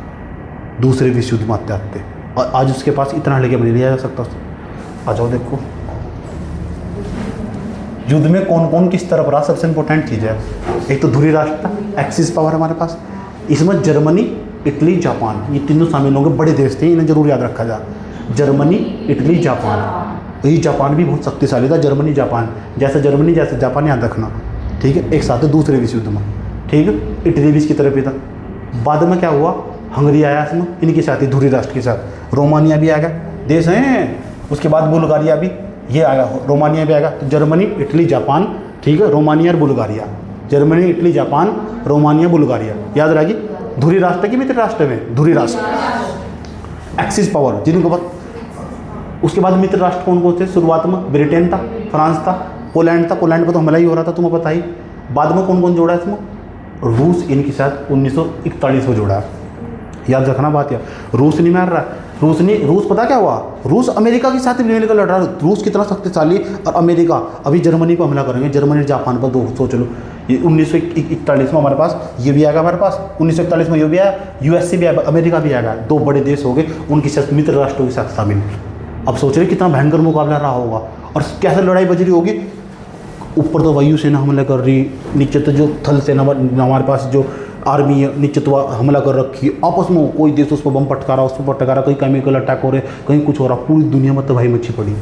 दूसरे विश्व युद्ध में आते आते, और आज उसके पास इतना हल्के में नहीं लिया जा सकता। आ जाओ देखो युद्ध में कौन कौन किस तरफ रहा, सबसे इंपॉर्टेंट चीज़ है। एक तो धुरी राष्ट्र, एक्सिस पावर हमारे पास, इसमें जर्मनी, इटली, जापान, ये तीनों शामिल होंगे। बड़े देश थे, इन्हें जरूर याद रखा जा। Germany, Italy, Japan. ये जापान भी बहुत शक्तिशाली था, जर्मनी जापान, जैसे जर्मनी जैसे जापान, याद रखना, ठीक है। एक साथ दूसरे विश्व युद्ध में, ठीक है। इटली भी इसकी तरफ ही था। बाद में क्या हुआ, हंगरी आया इसमें, इनके साथ ही धुरी राष्ट्र के साथ। रोमानिया भी आ गया, देश हैं। उसके बाद बुल्गारिया भी ये आया, रोमानिया भी आएगा। तो जर्मनी, इटली, जापान, ठीक है, रोमानिया और Bulgaria. Germany, Italy, Japan, Romania, Bulgaria, याद रहेगी। धुरी राष्ट्र की मित्र राष्ट्र में, धुरी राष्ट्र, एक्सिस पावर जिनको पता। उसके बाद मित्र राष्ट्र कौन कौन थे, शुरुआत में ब्रिटेन था, फ्रांस था, पोलैंड था। पोलैंड पर तो हमला ही हो रहा था, तुम्हें पता ही। बाद में कौन कौन जोड़ा इसमें, रूस इनके साथ 1941 में जोड़ा। याद रखना बात यार, रूस नहीं मार रहा, रूस पता क्या हुआ, रूस अमेरिका के साथ मिलकर लड़ रहा है। रूस कितना शक्तिशाली, और अमेरिका अभी जर्मनी को हमला करेंगे, जर्मनी जापान पर। दो सोच लो, ये 1941 में हमारे पास ये भी आएगा, हमारे पास 1941 में ये भी आया, यूएसए भी आएगा, अमेरिका भी आएगा। दो बड़े देश हो गए, उनके साथ मित्र राष्ट्रों के साथ शामिल। अब सोच रहे कितना भयंकर मुकाबला रहा होगा, और कैसे लड़ाई बज रही होगी। ऊपर तो वायुसेना हमला कर रही, नीचे तो जो थल सेना हमारे पास जो आर्मी है, नीचे तो हमला कर रखी। आपस में कोई देश उस पर बम पटका रहा, उस पर पटका रहा, कहीं केमिकल अटैक हो रहे, कहीं कुछ हो रहा। पूरी दुनिया में तो भाई मच्छी पड़ी।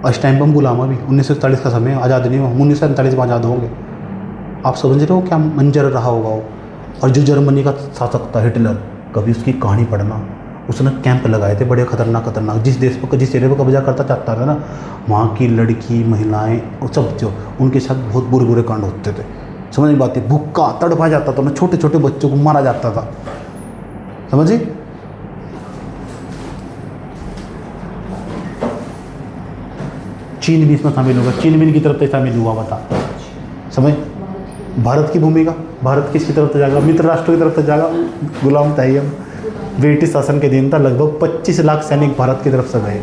इस टाइम पर हम गुलाम अभी 1947 का समय, आज़ाद नहीं हुआ, 1947 में आज़ाद होंगे। आप समझ रहे हो क्या मंजर रहा होगा वो। और जो जर्मनी का शासक था हिटलर, कभी उसकी कहानी पढ़ना, उसने कैंप लगाए थे बड़े खतरनाक, जिस देश पर जिस एरिया पर कब्जा करता चाहता था ना, वहाँ की लड़की, महिलाएँ, सब जो उनके साथ बहुत बुरे बुरे कांड होते थे। समझ में बात है, भूखा तड़पा जाता था ना, छोटे छोटे बच्चों को मारा जाता था, समझे। चीन भी इसमें शामिल होगा, चीन भी इनकी तरफ से शामिल हुआ, बता समझ। भारत की भूमिका, भारत किसकी तरफ से जाएगा, मित्र राष्ट्र की तरफ से जाएगा। गुलाम था हम, ब्रिटिश शासन के दिन था। लगभग 25 लाख सैनिक भारत की तरफ से गए,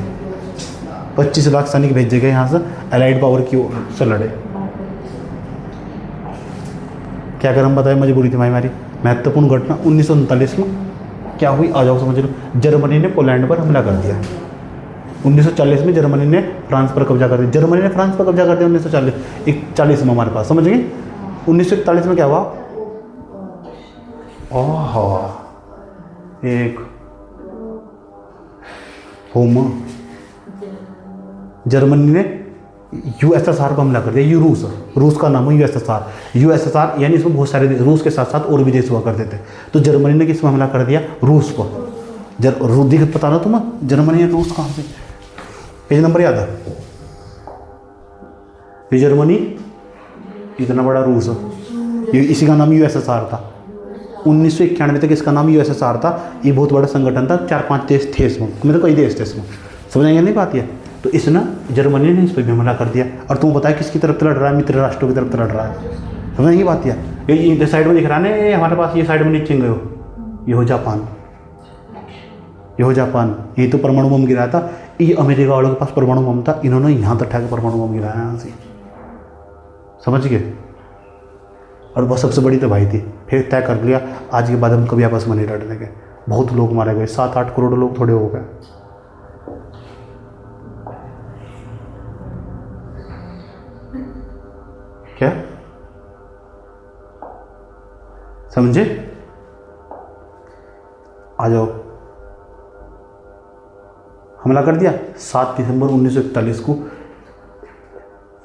25 लाख सैनिक भेजे गए यहाँ से, एलाइड पावर की ओर से लड़े। क्या कर हम बताएं, मजबूरी थी हमारी। महत्वपूर्ण घटना 1939 में क्या हुई, आ जाओ समझ लो। जर्मनी ने पोलैंड पर हमला कर दिया। 1940 में जर्मनी ने फ्रांस पर कब्जा कर दिया। जर्मनी ने फ्रांस पर कब्जा कर दिया 1940 में हमारे पास, समझ गए। 1941 में क्या हुआ, ओह एक होमा, जर्मनी ने यूएसएसआर पर हमला कर दिया। यू रूस का नाम है यूएसएसआर। यूएसएसआर यानी इसमें बहुत सारे रूस के साथ साथ और भी देश हुआ करते थे। तो जर्मनी ने किस पर हमला कर दिया, रूस पर। रूस दिख पता ना तुम्हें, जर्मनी ने रूस कहाँ से, पेज नंबर याद है। ये जर्मनी, इतना बड़ा रूस, ये इसी का नाम यूएसएसआर था। 1991 तक इसका नाम यूएसएसआर था। ये बहुत बड़ा संगठन था, 4-5 देश थे इसमें, मतलब कई देश थे इसमें, समझेंगे नहीं बात है। तो इसने जर्मनी ने इस पर भी हमला कर दिया। और तुम बताया किसकी तरफ लड़ रहा है, मित्र राष्ट्रों की तरफ लड़ रहा है, समझेंगे बात है। ये साइड में दिख रहा है ना हमारे पास, ये साइड में नीचे गए हो, ये हो जापान, ये हो जापान। ये तो परमाणु बम गिराया था, ये अमेरिका वालों के पास परमाणु बम था, इन्होंने यहाँ तक के परमाणु बम गिराया यहाँ से, समझ गए। और वह सबसे बड़ी तबाही थी। फिर तय कर लिया आज के बाद हम कभी आपस में नहीं लड़ने के। बहुत लोग मारे गए, 7-8 करोड़ लोग थोड़े हो गए। क्या समझे, आ जाओ। हमला कर दिया 7 दिसंबर 1941 को।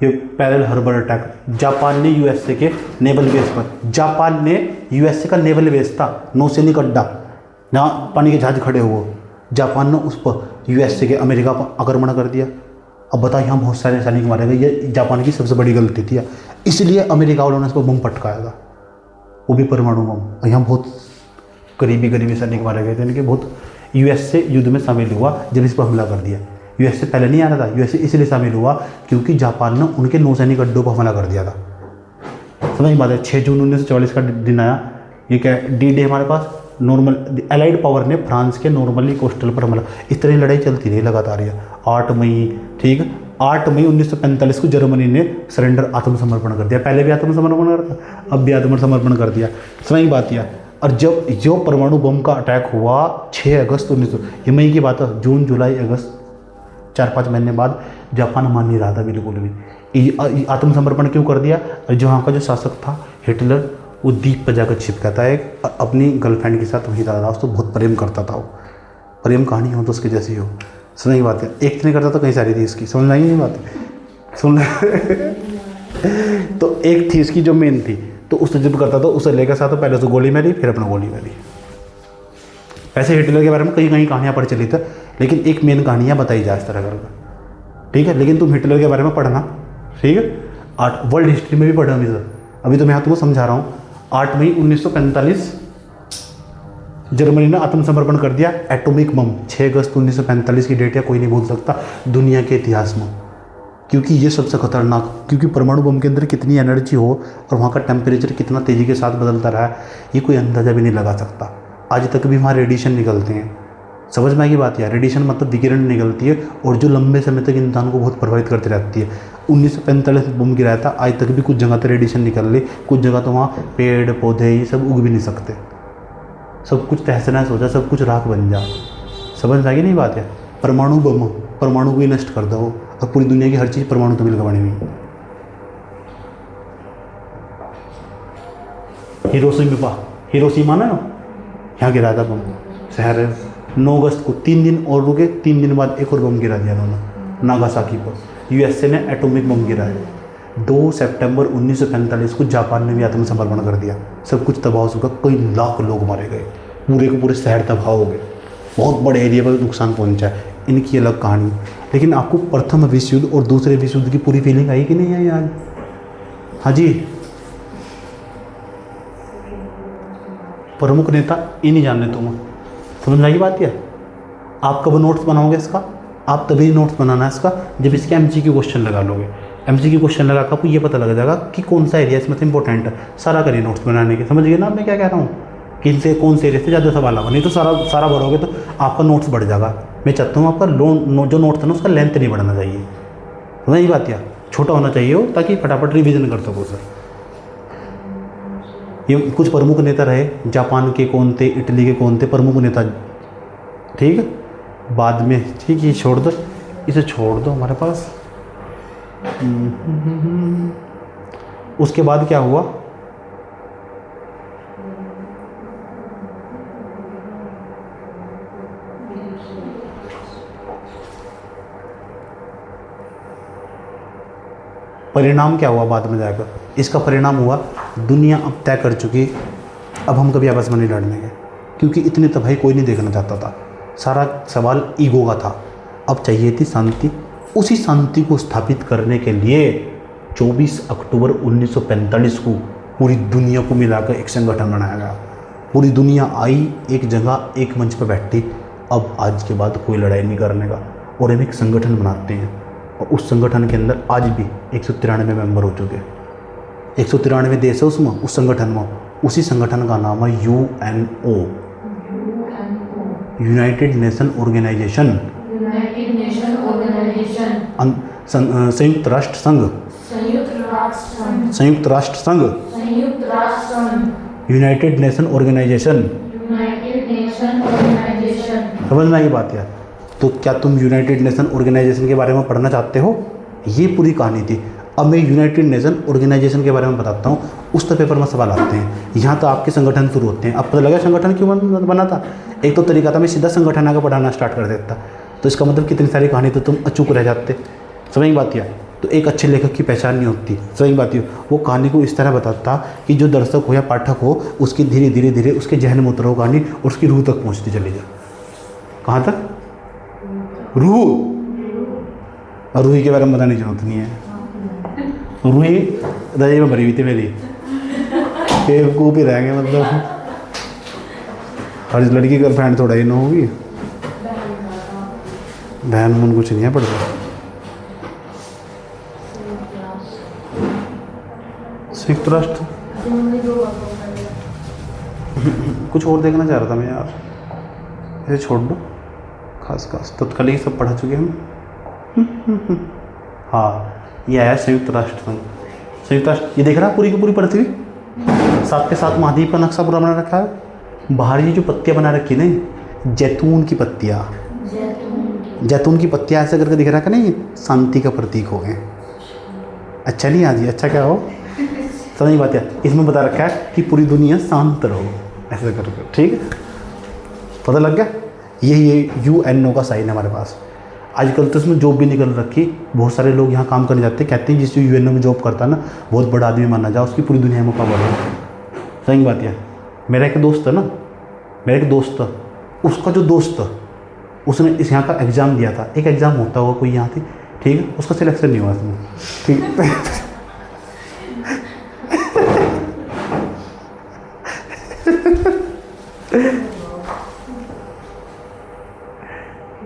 ये पैरल हर्बल अटैक, जापान ने यूएसए के नेवल बेस पर, जापान ने यूएसए का नेवल बेस था, नौसैनिक अड्डा जहाँ पानी के जहाज खड़े हुए, जापान ने उस पर यूएसए के अमेरिका पर आक्रमण कर दिया। अब बताइए, यहाँ बहुत सारे सैनिक मारे गए। ये जापान की सबसे बड़ी गलती थी, इसलिए अमेरिका वालों ने इस पर बम पटकाया था, वो भी परमाणु बम। यहाँ बहुत करीबी सैनिक मारे गए थे इनके। बहुत यूएसए युद्ध में शामिल हुआ जब इस पर हमला कर दिया। यूएसए पहले नहीं आ रहा था, यूएसए इसलिए शामिल हुआ क्योंकि जापान ने उनके नौसैनिक अड्डों पर हमला कर दिया था, समझ बात है। 6 जून 1944 का दिन आया। ये क्या डी डे हमारे पास, नॉर्मल एलाइड पावर ने फ्रांस के नॉर्मली कोस्टल पर हमला। इस तरह लड़ाई चलती रही लगातार। ये 8 मई, ठीक, 8 मई 1945 को जर्मनी ने सरेंडर, आत्मसमर्पण कर दिया। पहले भी आत्मसमर्पण करता, अब भी आत्मसमर्पण कर दिया, समझ बात यह। और जब जो परमाणु बम का अटैक हुआ 6 अगस्त 1900, ये मई की बात है, जून जुलाई अगस्त 4-5 महीने बाद जापान मान नहीं रहा था बिल्कुल भी। आत्मसमर्पण क्यों कर दिया? जो वहाँ का जो शासक था हिटलर, वो द्वीप पर जाकर छिप गया था एक अपनी गर्लफ्रेंड के साथ, वहीं रहा था, उसको बहुत प्रेम करता था वो। प्रेम कहानी हो तो उसकी जैसी हो, समझ की बात है। एक तो नहीं करता तो कई सारी थी इसकी, समझ आई नहीं बात, सुन तो एक थी इसकी जो मेन थी, तो उसने जब करता था उसे लेकर साथ, तो पहले उसको गोली मारी, फिर अपना गोली मारी। ऐसे हिटलर के बारे में कई कई कहानियाँ प्रचलित है, लेकिन एक मेन कहानियाँ बताई जाए इस तरह करके, ठीक है। लेकिन तुम हिटलर के बारे में पढ़ना, ठीक है, वर्ल्ड हिस्ट्री में भी पढ़ा अभी तो मैं तुमको समझा रहा हूँ। 8 मई 1945 जर्मनी ने आत्मसमर्पण कर दिया, एटॉमिक बम। 6 अगस्त 1945 की डेट है, कोई नहीं भूल सकता दुनिया के इतिहास में, क्योंकि ये सबसे खतरनाक, क्योंकि परमाणु बम के अंदर कितनी एनर्जी हो और वहाँ का टेम्परेचर कितना तेज़ी के साथ बदलता रहा है, ये कोई अंदाज़ा भी नहीं लगा सकता। आज तक भी वहाँ रेडिएशन निकलते हैं, समझ में आई बात यार। रेडिएशन मतलब विकिरण निकलती है, और जो लंबे समय तक इंसान को बहुत प्रभावित करती रहती है। 1945 बम गिराया था, आज तक भी कुछ जगह तो रेडिएशन निकल रही, कुछ जगह तो वहाँ पेड़ पौधे ये सब उग भी नहीं सकते, सब कुछ तहस नहस हो जाए, सब कुछ राख बन जाए, समझ में आएगी नहीं बात है। परमाणु बम परमाणु को ही नष्ट कर दो, और पूरी दुनिया की हर चीज़ परमाणु तो मिलकर बनी हुई। हिरोशिमा ना, यहाँ गिराया था बम, शहर है। 9 अगस्त को 3 दिन और रुके, 3 दिन बाद एक और बम गिरा दिया उन्होंने नागासाकी पर। यूएसए ने एटॉमिक बम गिराया। 2 सितंबर 1945 को जापान ने भी आत्मसमर्पण कर दिया। सब कुछ तबाह हो चुका, कई लाख लोग मारे गए, पूरे के पूरे शहर तबाह हो गए, बहुत बड़े एरिया पर नुकसान पहुंचा है। इनकी अलग कहानी। लेकिन आपको प्रथम विश्व युद्ध और दूसरे विश्व युद्ध की पूरी फीलिंग आई कि नहीं आई आज? हाँ जी, प्रमुख नेता ये नहीं जानने तुम, समझ में आई बात क्या? आप कब नोट्स बनाओगे इसका? आप तभी नोट्स बनाना है इसका जब इसके एमसीक्यू क्वेश्चन लगा लोगे। एमसीक्यू क्वेश्चन लगा कर आपको ये पता लग जाएगा कि कौन सा एरिया इसमें इंपॉर्टेंट है। सारा करिए नोट्स बनाने के, समझ गए ना मैं क्या कह रहा हूँ? कि इनसे कौन से एरिया से ज़्यादा सवाल आवा, नहीं तो सारा भरोगे तो आपका नोट्स बढ़ जाएगा। मैं चाहता हूँ आपका जो नोट्स है ना उसका लेंथ नहीं बढ़ना चाहिए, समझ ये बात क्या? छोटा होना चाहिए हो, ताकि फटाफट रिवीजन कर सको सर। ये कुछ प्रमुख नेता रहे, जापान के कौन थे, इटली के कौन थे प्रमुख नेता, ठीक है, बाद में, ठीक है, छोड़ दो, इसे छोड़ दो हमारे पास। उसके बाद क्या हुआ? परिणाम क्या हुआ बाद में जाकर? इसका परिणाम हुआ दुनिया अब तय कर चुकी, अब हम कभी आपस में नहीं लड़ने, क्योंकि इतनी तबाही कोई नहीं देखना चाहता था। सारा सवाल ईगो का था, अब चाहिए थी शांति। उसी शांति को स्थापित करने के लिए 24 अक्टूबर 1945 को पूरी दुनिया को मिलाकर एक संगठन बनाया गया। पूरी दुनिया आई एक जगह, एक मंच पर बैठी, अब आज के बाद कोई लड़ाई नहीं करने का, और हम एक संगठन बनाते हैं। और उस संगठन के अंदर आज भी 193 मेंबर हो चुके हैं, 193 देश है उसमें, उस संगठन में। उसी संगठन का नाम है यूएनओ, यूनाइटेड नेशन ऑर्गेनाइजेशन, संयुक्त राष्ट्र संघ, संयुक्त राष्ट्र संघ, यूनाइटेड नेशन ऑर्गेनाइजेशन। समझ में आई बात यार? तो क्या तुम यूनाइटेड नेशन ऑर्गेनाइजेशन के बारे में पढ़ना चाहते हो? ये पूरी कहानी थी। अब मैं यूनाइटेड नेशन ऑर्गेनाइजेशन के बारे में बताता हूँ, उस तो पेपर में सवाल आते हैं। यहाँ तो आपके संगठन शुरू होते हैं। अब पता लगा संगठन क्यों बना था? एक तो तरीका था मैं सीधा संगठन आकर पढ़ाना स्टार्ट कर देता, तो इसका मतलब कितनी सारी कहानी तो तुम अचूक रह जाते। समझ बात यह? तो एक अच्छे लेखक की पहचान नहीं होती, समझ बात है, वो कहानी को इस तरह बताता कि जो दर्शक हो या पाठक हो, उसकी धीरे धीरे धीरे उसके जहन में उतरो कहानी, और उसकी रूह तक पहुँचती चली जाए। कहाँ तक? रूह। और रूही के बारे में बताने की जरूरत नहीं है। रूही रजाई में भरी हुई थी मेरी, बेवकूफ़ ही रहेंगे, मतलब हर लड़की की गर्लफ्रेंड थोड़ा ही ना होगी, बहन मन कुछ नहीं है पड़ता। संयुक्त राष्ट्र कुछ और देखना चाह रहा था मैं यार, इसे छोड़ दो। खास तो कल ही सब पढ़ा चुके हम। हाँ, ये आया संयुक्त राष्ट्र संघ। संयुक्त राष्ट्र, ये देख रहा है पूरी की पूरी पृथ्वी, 7 के 7 महाद्वीप का नक्शा पूरा बना रखा है। बाहर ये जो पत्तियाँ बना रखी ना, जैतून की पत्तियाँ, जैतून की पत्तियाँ ऐसे करके दिख रहा है ना, ये शांति का प्रतीक हो गए। अच्छा नहीं आज ये अच्छा क्या हो, समझ बात है। इसमें बता रखा है कि पूरी दुनिया शांत रहो, ऐसे करके, ठीक है, पता लग गया। ये UNO का साइन है हमारे पास। आजकल तो इसमें जॉब भी निकल रखी, बहुत सारे लोग यहाँ काम करने जाते हैं, कहते हैं जिस UNO में जॉब करता है ना बहुत बड़ा आदमी माना जाए, उसकी पूरी दुनिया में पावर है। सही बात है। मेरा एक दोस्त है ना, मेरा एक दोस्त था, उसका जो दोस्त था उसने इस यहाँ का एग्ज़ाम दिया था, एक एग्ज़ाम होता होगा कोई यहाँ थी, ठीक है, उसका सिलेक्शन नहीं हुआ इसमें, ठीक है।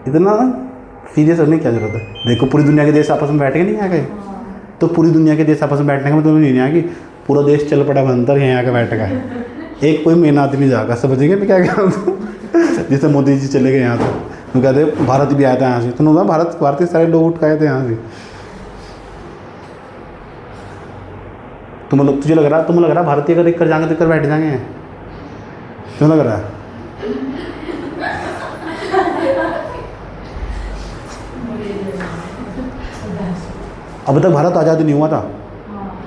इतना सीरियस होने की क्या जरूरत है। देखो पूरी दुनिया के देश आपस में बैठ के नहीं आ गए, तो पूरी दुनिया के देश आपस में बैठने का मतलब नहीं है कि पूरा देश चल पड़ा मंतर यहाँ आके बैठ गया, एक कोई मेन आदमी जाएगा, समझेंगे मैं क्या कह रहा हूँ। जैसे मोदी जी चले गए यहाँ से, तो कहते भारत भी आया था यहाँ से, तो ना भारतीय सारे लोग उठ के आए थे यहाँ से। तुझे लग रहा भारतीय अगर एक कर जाएंगे तो कर बैठ जाएंगे, क्यों लग रहा है? अब तक भारत आज़ाद नहीं हुआ था।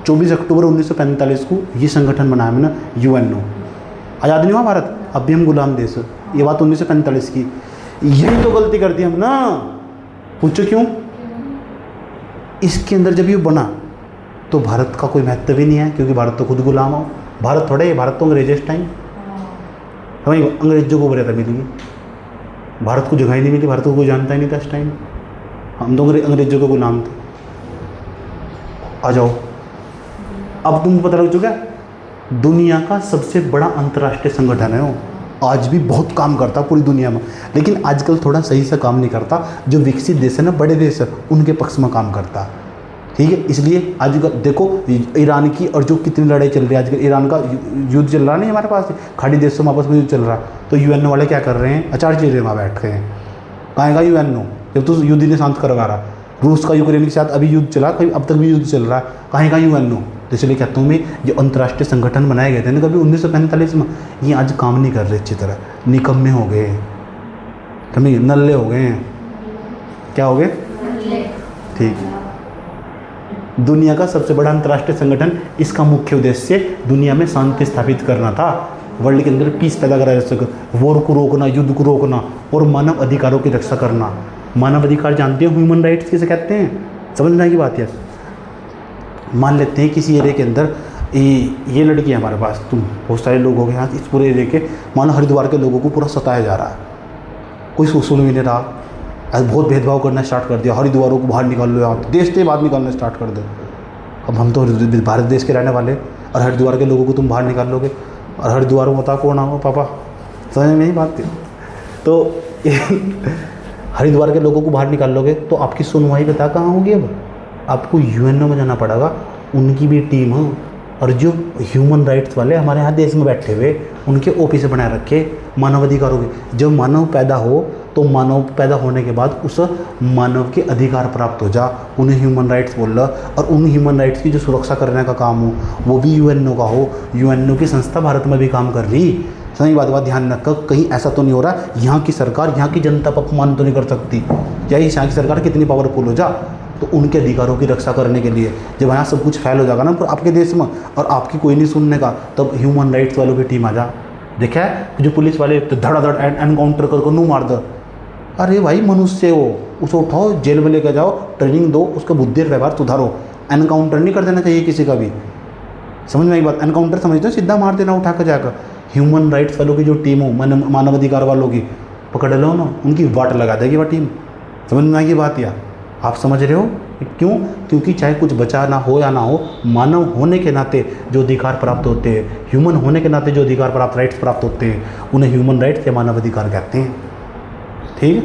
24 अक्टूबर 1945 को ये संगठन बनाया मैंने, UNO। आज़ाद नहीं हुआ भारत, अब भी हम गुलाम देश। ये बात 1945 की, यही तो गलती करती हम ना। पूछो क्यों? इसके अंदर जब ये बना तो भारत का कोई महत्व ही नहीं है, क्योंकि भारत तो खुद गुलाम हो। भारत थोड़े है, भारत तो अंग्रेज इस टाइम, समझ, अंग्रेजों को बरता मिली, भारत को जगह ही नहीं मिली, भारत को कोई जानता ही नहीं था इस टाइम, हम तो अंग्रेजों के गुलाम थे। आ जाओ, अब तुमको पता लग चुका है दुनिया का सबसे बड़ा अंतर्राष्ट्रीय संगठन है वो, आज भी बहुत काम करता पूरी दुनिया में, लेकिन आजकल थोड़ा सही से काम नहीं करता। जो विकसित देश है ना, बड़े देश है, उनके पक्ष में काम करता, ठीक है। इसलिए आजकल देखो ईरान की और जो कितनी लड़ाई चल रही है आजकल, ईरान का युद्ध चल रहा नहीं हमारे पास, खाड़ी देशों में आपस में युद्ध चल रहा, तो UNO वाले क्या कर रहे हैं, अचार चीरे वहाँ बैठ गए हैं। कहाँ का UNO, जब तो युद्ध ने शांत करवा रहा, रूस का यूक्रेन के साथ अभी युद्ध चला, कभी अब तक भी युद्ध चल रहा है, कहीं का UNO। तो इसलिए कहता हूँ मैं, जो अंतर्राष्ट्रीय संगठन बनाए गए थे ना कभी 1945 में, ये आज काम नहीं कर रहे अच्छी तरह, निकम्मे हो गए, कभी नल्ले हो गए हैं, क्या हो गए, ठीक। दुनिया का सबसे बड़ा अंतर्राष्ट्रीय संगठन, इसका मुख्य उद्देश्य दुनिया में शांति स्थापित करना था, वर्ल्ड के अंदर पीस पैदा करा जा सके, वॉर को रोकना, युद्ध को रोकना और मानव अधिकारों की रक्षा करना। मानव अधिकार जानते हो, ह्यूमन राइट्स किसे कहते हैं, समझने की बात है। मान लेते हैं किसी एरिया के अंदर ये लड़की है हमारे पास, तुम बहुत सारे लोग हो गए यहाँ, इस पूरे एरिया के, मान लो हरिद्वार के लोगों को पूरा सताया जा रहा है, कोई सुन भी नहीं रहा, आज बहुत भेदभाव करना स्टार्ट कर दिया, हरिद्वारों को बाहर निकाल लो, यहाँ देश से बाहर निकालना स्टार्ट कर दो। अब हम तो भारत देश के रहने वाले, और हरिद्वार के लोगों को तुम बाहर निकाल लोगे, और हरिद्वार में बता कौन आओ पापा, समझ में नहीं बात। तो हरिद्वार के लोगों को बाहर निकाल लोगे तो आपकी सुनवाई बता कहाँ होगी, अब आपको UNO में जाना पड़ेगा, उनकी भी टीम हो, और जो ह्यूमन राइट्स वाले हमारे यहाँ देश में बैठे हुए, उनके ऑफिस बनाए रखे मानवाधिकारों के। जब मानव पैदा हो तो मानव पैदा होने के बाद उस मानव के अधिकार प्राप्त हो जा, उन्हें ह्यूमन राइट्स बोल रहा, और उन ह्यूमन राइट्स की जो सुरक्षा करने का काम हो वो भी UNO का हो। UNO की संस्था भारत में भी काम कर रही, सही बात ध्यान रखकर, कहीं ऐसा तो नहीं हो रहा यहाँ की सरकार यहाँ की जनता पर अपमान तो नहीं कर सकती, या यहाँ की सरकार कितनी पावरफुल हो जा, तो उनके अधिकारों की रक्षा करने के लिए जब यहाँ सब कुछ फैल हो जाएगा ना आपके देश में, और आपकी कोई नहीं सुनने का, तब ह्यूमन राइट्स वालों की टीम आ जा। देखा है जो पुलिस वाले तो धड़ाधड़ एनकाउंटर कर नू मार दो, अरे भाई मनुष्य हो, उसे उठाओ जेल में लेकर जाओ, ट्रेनिंग दो, उसका बुद्धि और व्यवहार सुधारो। एनकाउंटर नहीं कर देना चाहिए किसी का भी, समझ में आई बात। एनकाउंटर समझते हो सीधा मार देना उठा कर जाकर। ह्यूमन राइट्स वालों की जो टीम हो, मानवाधिकार वालों की, पकड़ लो ना, उनकी वाट लगा देगी वह टीम, समझ में आएगी बात। या आप समझ रहे हो क्यों? क्योंकि चाहे कुछ बचा ना हो या ना हो, मानव होने के नाते जो अधिकार प्राप्त होते हैं, ह्यूमन होने के नाते जो अधिकार प्राप्त, राइट्स प्राप्त होते हैं, उन्हें ह्यूमन राइट्स या मानव अधिकार कहते हैं, ठीक है।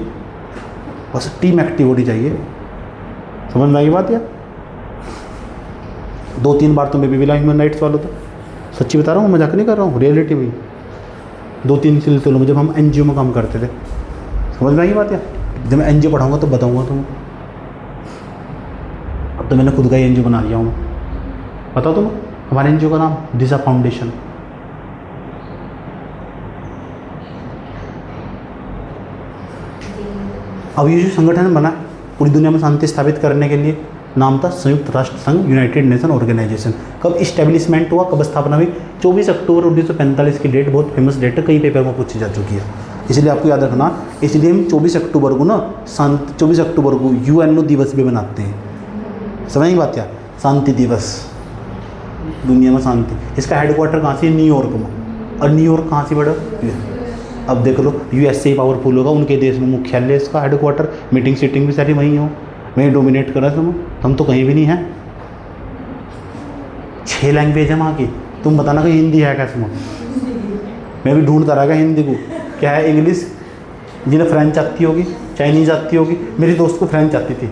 बस टीम एक्टिव होनी चाहिए, समझ में आएगी बात। या 2-3 बार तो मैं भी मिला ह्यूमन राइट्स वालों, तो सच्ची बता रहा हूँ, मजाक नहीं कर रहा हूँ, रियलिटी में 2-3 सिलसिलों में जब हम NGO में काम करते थे, समझ में आएगी बात। या जब मैं NGO पढ़ाऊँगा तो बताऊँगा तुम्हें। अब तो मैंने खुद का ही NGO बना लिया हूँ, बताओ तुम। हमारे NGO का नाम दिशा फाउंडेशन, अब ये जो संगठन बना पूरी दुनिया में शांति स्थापित करने के लिए, नाम था संयुक्त राष्ट्र संघ, यूनाइटेड नेशन ऑर्गेनाइजेशन। कब इस्टेब्लिशमेंट हुआ, कब स्थापना हुई? 24 अक्टूबर 1945 की डेट बहुत फेमस डेट है, कई पेपर में पूछी जा चुकी है, इसलिए आपको याद रखना। इसलिए हम 24 अक्टूबर को ना 24 अक्टूबर को यूएनओ दिवस भी मनाते हैं। समझ नहीं बात क्या? शांति दिवस, दुनिया में शांति। इसका हेडक्वार्टर कहाँ से? न्यूयॉर्क में। और न्यूयॉर्क कहाँ से बड़ा? अब देख लो, यूएसए पावरफुल होगा, उनके देश में मुख्यालय इसका, हेडक्वार्टर, मीटिंग सीटिंग भी सारी वहीं हो। मैं डोमिनेट कर रहा था, हम तो कहीं भी नहीं है। 6 लैंग्वेज है वहाँ की, तुम बताना कि हिंदी है कैसे में? मैं भी ढूंढता रहा हिंदी को, क्या है? इंग्लिश, जिन्हें फ्रेंच आती होगी, चाइनीज़ आती होगी। मेरी दोस्त को फ्रेंच आती थी,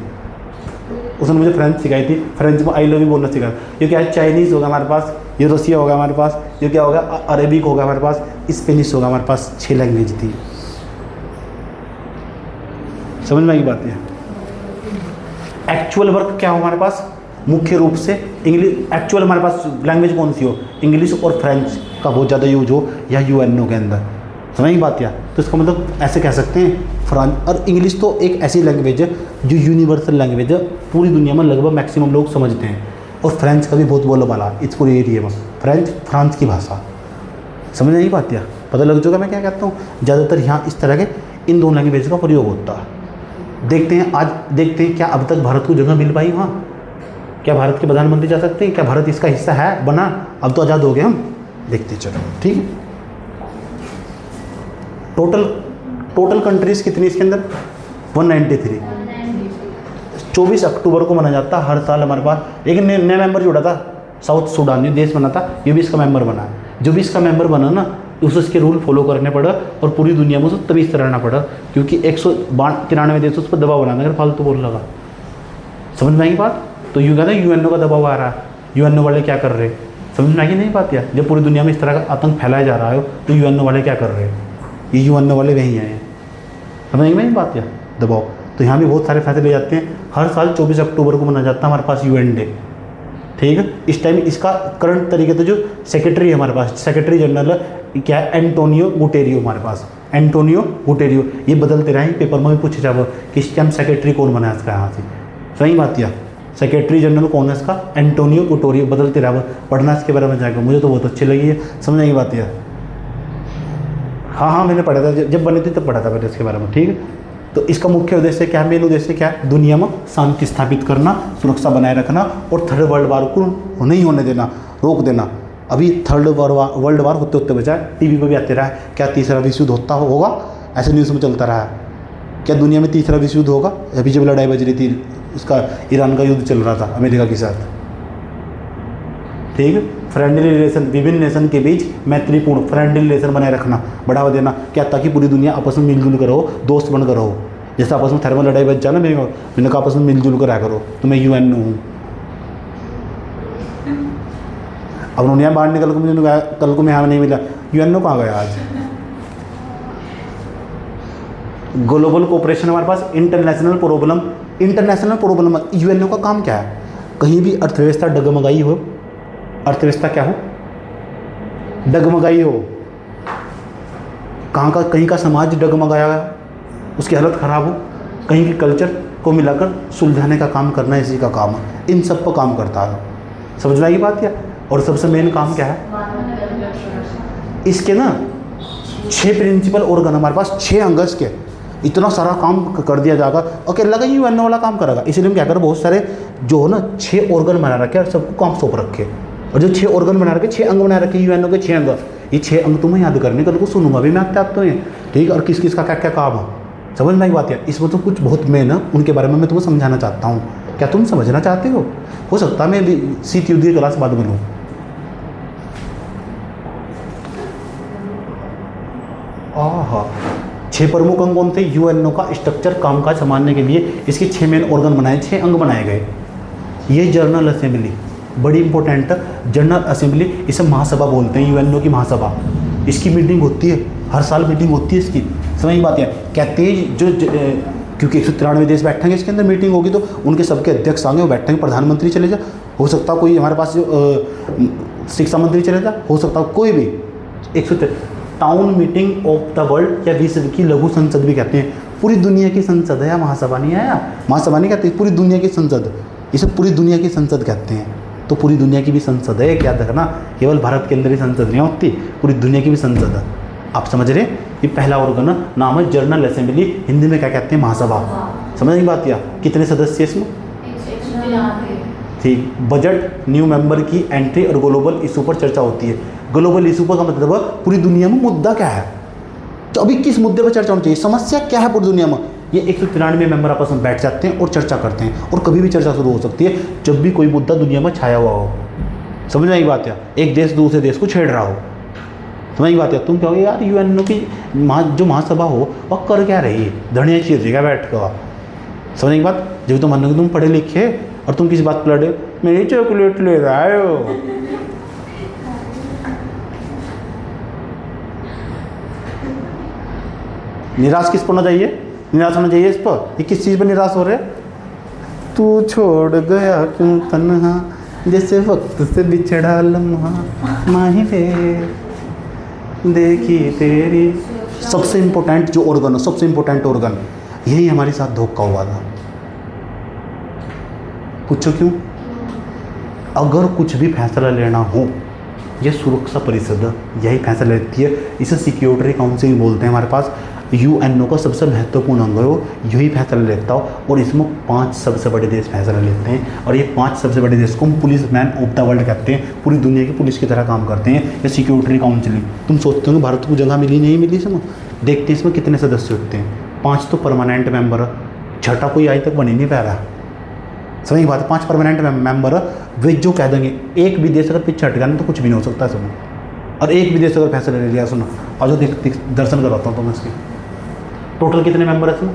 उसने मुझे फ्रेंच सिखाई थी। फ्रेंच में आई लव यू बोलना सिखाया। ये क्या है? चाइनीज़ होगा हमारे पास, ये रसिया होगा हमारे पास, ये क्या होगा? अरेबिक होगा हमारे पास, स्पेनिश होगा हमारे पास। 6 लैंग्वेज थी। समझ में आई बात है? एक्चुअल वर्क क्या हो हमारे पास? मुख्य रूप से इंग्लिश। एक्चुअल हमारे पास लैंग्वेज कौन सी हो? इंग्लिश और फ्रेंच का बहुत ज़्यादा यूज हो या यूएनओ के अंदर। समझ की बात? या तो इसका मतलब ऐसे कह सकते हैं फ्रांस और इंग्लिश तो एक ऐसी लैंग्वेज है जो यूनिवर्सल लैंग्वेज है, पूरी दुनिया में लगभग मैक्सिमम लोग समझते हैं। और फ्रेंच का भी बहुत बोला वाला इस पूरे एरिया में। फ्रेंच फ्रांस की भाषा। समझ नहीं पाती? पता लग चुका मैं क्या कहता हूँ? ज़्यादातर यहाँ इस तरह के इन दोनों लैंग्वेज का प्रयोग होता है। देखते हैं, आज देखते हैं क्या अब तक भारत को जगह मिल पाई वहाँ? क्या भारत के प्रधानमंत्री जा सकते हैं? क्या भारत इसका हिस्सा है बना? अब तो आज़ाद हो गए हम। देखते चलो, ठीक है। टोटल कंट्रीज़ कितनी इसके अंदर? 193। 24 अक्टूबर को मनाया जाता हर साल हमारे पास। लेकिन नया मेंबर जुड़ा था, साउथ सूडान, ये देश बना था, ये भी इसका मेंबर बना। जो भी इसका मेंबर बना ना, उसके रूल फॉलो करने पड़ा और पूरी दुनिया में उसे तमीज़ से रहना पड़ा, क्योंकि 193 देश उस पर दबाव बनाना, अगर फालतू बोलने लगा। समझ में आई बात? तो यूँ कहते हैं यूएनओ का दबाव आ रहा है, यूएनओ वाले क्या कर रहे हैं? समझ में आई नहीं बात? यार जब पूरी दुनिया में इस तरह का आतंक फैलाया जा रहा है तो यूएनओ वाले क्या कर रहे हैं? ये यूएनओ वाले वहीं आए हैं। समझ में नहीं बात? यार दबाव। तो यहाँ भी बहुत सारे फैसले ले जाते हैं। हर साल 24 अक्टूबर को मनाया जाता है हमारे पास यूएन डे, ठीक है। इस टाइम इसका करंट तरीके से जो सेक्रेटरी है हमारे पास, सेक्रेटरी जनरल क्या है? एंटोनियो गुटेरियो हमारे पास, एंटोनियो गुटेरियो। ये बदलते रहे, पेपर में भी पूछे जाए कि इस टाइम सेक्रेटरी कौन बना है इसका यहाँ से। सही बात? या सेक्रेटरी जनरल कौन है इसका? एंटोनियो गुटेरियो। बदलते रहा, पढ़ना इसके बारे में जाएगा। मुझे तो बहुत अच्छी लगी है, समझने की बात। यार हाँ, मैंने पढ़ा था, जब बनी थी तब पढ़ा था मैंने इसके बारे में, ठीक है। तो इसका मुख्य उद्देश्य क्या है? मेन उद्देश्य क्या है? दुनिया में शांति स्थापित करना, सुरक्षा बनाए रखना और थर्ड वर्ल्ड वार को नहीं होने देना, रोक देना। अभी थर्ड वर्ल्ड वार होते होते बचा, टीवी पे भी आते रहा है। क्या तीसरा विश्व युद्ध होगा? ऐसे न्यूज़ में चलता रहा है। क्या दुनिया में तीसरा विश्व युद्ध होगा? अभी जब लड़ाई बज रही थी, उसका ईरान का युद्ध चल रहा था अमेरिका के साथ, ठीक है। फ्रेंडली रिलेशन, विभिन्न नेशन के बीच मैत्रीपूर्ण फ्रेंडली रिलेशन बनाए रखना, बढ़ावा देना। क्या? ताकि पूरी दुनिया आपस में मिलजुल कर रहो, दोस्त बनकर रहो। जैसे आपस में थर्मल लड़ाई बच जाना, मैंने कहा आपस में मिलजुल कर रहा करो। तो मैं यूएनओ हूँ। अब उन्होंने यहाँ बाहर निकल कर मुझे कहा कल को मैं यहाँ नहीं मिला, यूएनओ कहाँ गया आज? ग्लोबल कोऑपरेशन हमारे पास, इंटरनेशनल प्रॉब्लम। यूएनओ का काम क्या है? कहीं भी अर्थव्यवस्था डगमगाई हो, अर्थव्यवस्था क्या हो? डगमगाई हो, कहीं का समाज डगमगाया है, उसकी हालत ख़राब हो, कहीं की कल्चर को मिलाकर सुलझाने का काम करना इसी का काम है। इन सब पर काम करता है। समझ में आई बात? क्या? और सबसे मेन काम क्या है इसके ना? 6 प्रिंसिपल ऑर्गन हमारे पास, 6 अंग के। इतना सारा काम कर दिया जाएगा, अकेला का यूएनओ वाला काम करेगा। इसलिए हम क्या करें, बहुत सारे जो हो ना 6 ऑर्गन बना रखे और सबको काम सौंप रखे। और जो 6 ऑर्गन बना रखे, 6 अंग बना रखे यूएनओ के 6 अंग। ये 6 अंग तुम्हें याद करने, कल को सुनूंगा भी मैं आपको ये, ठीक है। और किस किस का क्या क्या काम है, समझ में आई बात? है इसमें तो कुछ बहुत मेन है, उनके बारे में मैं तुम्हें समझाना चाहता हूँ। क्या तुम समझना चाहते हो सकता है मैं भी शीत युद्ध की क्लास बाद में लूँ। आहा, 6 प्रमुख अंग कौन थे? यूएनओ का स्ट्रक्चर, कामकाज संभालने के लिए इसके 6 मेन ऑर्गन बनाए, 6 अंग बनाए गए। ये जनरल असेंबली बड़ी इंपॉर्टेंट है। जनरल असेंबली, इसे महासभा बोलते हैं, यूएनओ की महासभा। इसकी मीटिंग होती है, हर साल मीटिंग होती है इसकी। समझ बात है? कहते हैं जो क्योंकि 193 देश बैठेंगे इसके अंदर, मीटिंग होगी तो उनके सबके अध्यक्ष आएंगे, वो बैठेंगे। प्रधानमंत्री चले जा, हो सकता कोई हमारे पास जो शिक्षा मंत्री चले जा, हो सकता कोई भी। Town meeting of the world या विश्व की लघु संसद भी कहते हैं। पूरी दुनिया की संसद है, या महासभा नहीं आया, महासभा नहीं कहते, पूरी दुनिया की संसद, इसे पूरी दुनिया की संसद कहते हैं। तो पूरी दुनिया की भी संसद है, क्या देखना, केवल भारत के अंदर ही संसद नहीं होती, पूरी दुनिया की भी संसद है। आप समझ रहे, ये पहला ऑर्गन नाम है जनरल असेंबली, हिंदी में क्या कहते हैं, महासभा। समझ नहीं बात, या कितने सदस्य इसमें, ठीक। बजट, न्यू मेंबर की एंट्री और ग्लोबल इशू पर चर्चा होती है। ग्लोबल इशू का मतलब पूरी दुनिया में मुद्दा क्या है, तो अभी किस मुद्दे पर चर्चा होनी चाहिए, समस्या क्या है पूरी दुनिया में, ये 193 मेंबर आपस में बैठ जाते हैं और चर्चा करते हैं। और कभी भी चर्चा शुरू हो सकती है जब भी कोई मुद्दा दुनिया में छाया हुआ हो। समझ में आई बात, या एक देश दूसरे देश को छेड़ रहा हो। समझ में बात है, तुम कहोगे यार यूएनओ की जो महासभा हो वह कर क्या रही है, धनिया चीजेगा बैठ कर। समझ की बात, जब तुम मानोगे तुम पढ़े लिखे और तुम किसी बात पर लड़े, मेरी चॉकलेट ले रहा हो। निराश किस पर होना चाहिए, निराश होना चाहिए इस पर, ये किस चीज़ पर निराश हो रहे, तू छोड़ गया क्यों तन्हा, जैसे वक्त से बिछड़ा लम्हा, माही पे देखी तेरी। सबसे इम्पोर्टेंट जो ऑर्गन, सबसे इम्पोर्टेंट ऑर्गन, यही हमारे साथ धोखा हुआ था। पूछो क्यों, अगर कुछ भी फैसला लेना हो, ये सुरक्षा परिषद यही फैसला लेती है। इसे सिक्योरिटी काउंसिल बोलते हैं हमारे पास। यूएनओ का सबसे महत्वपूर्ण अंग है वो, यही फैसला लेता हो। और इसमें 5 सबसे बड़े देश फैसला लेते हैं, और ये 5 सबसे बड़े देश को हम police man of the world कहते हैं, पूरी दुनिया की पुलिस की तरह काम करते हैं। ये सिक्योरिटी काउंसिल, तुम सोचते हो भारत को जगह मिली नहीं मिली, इसमें देखते हैं इसमें कितने सदस्य होते हैं। 5 तो परमानेंट मेंबर, छठा कोई आज तक बन ही नहीं पा रहा। समझ बात है, 5 परमानेंट मेंबर वे जो कह देंगे, एक भी देश अगर पीछे हट गया ना तो कुछ भी नहीं हो सकता इसमें। और एक भी देश अगर फैसला ले लिया, सुनो और जो दर्शन करवाता हूँ तो मैं इसके टोटल कितने मेंबर है इसमें,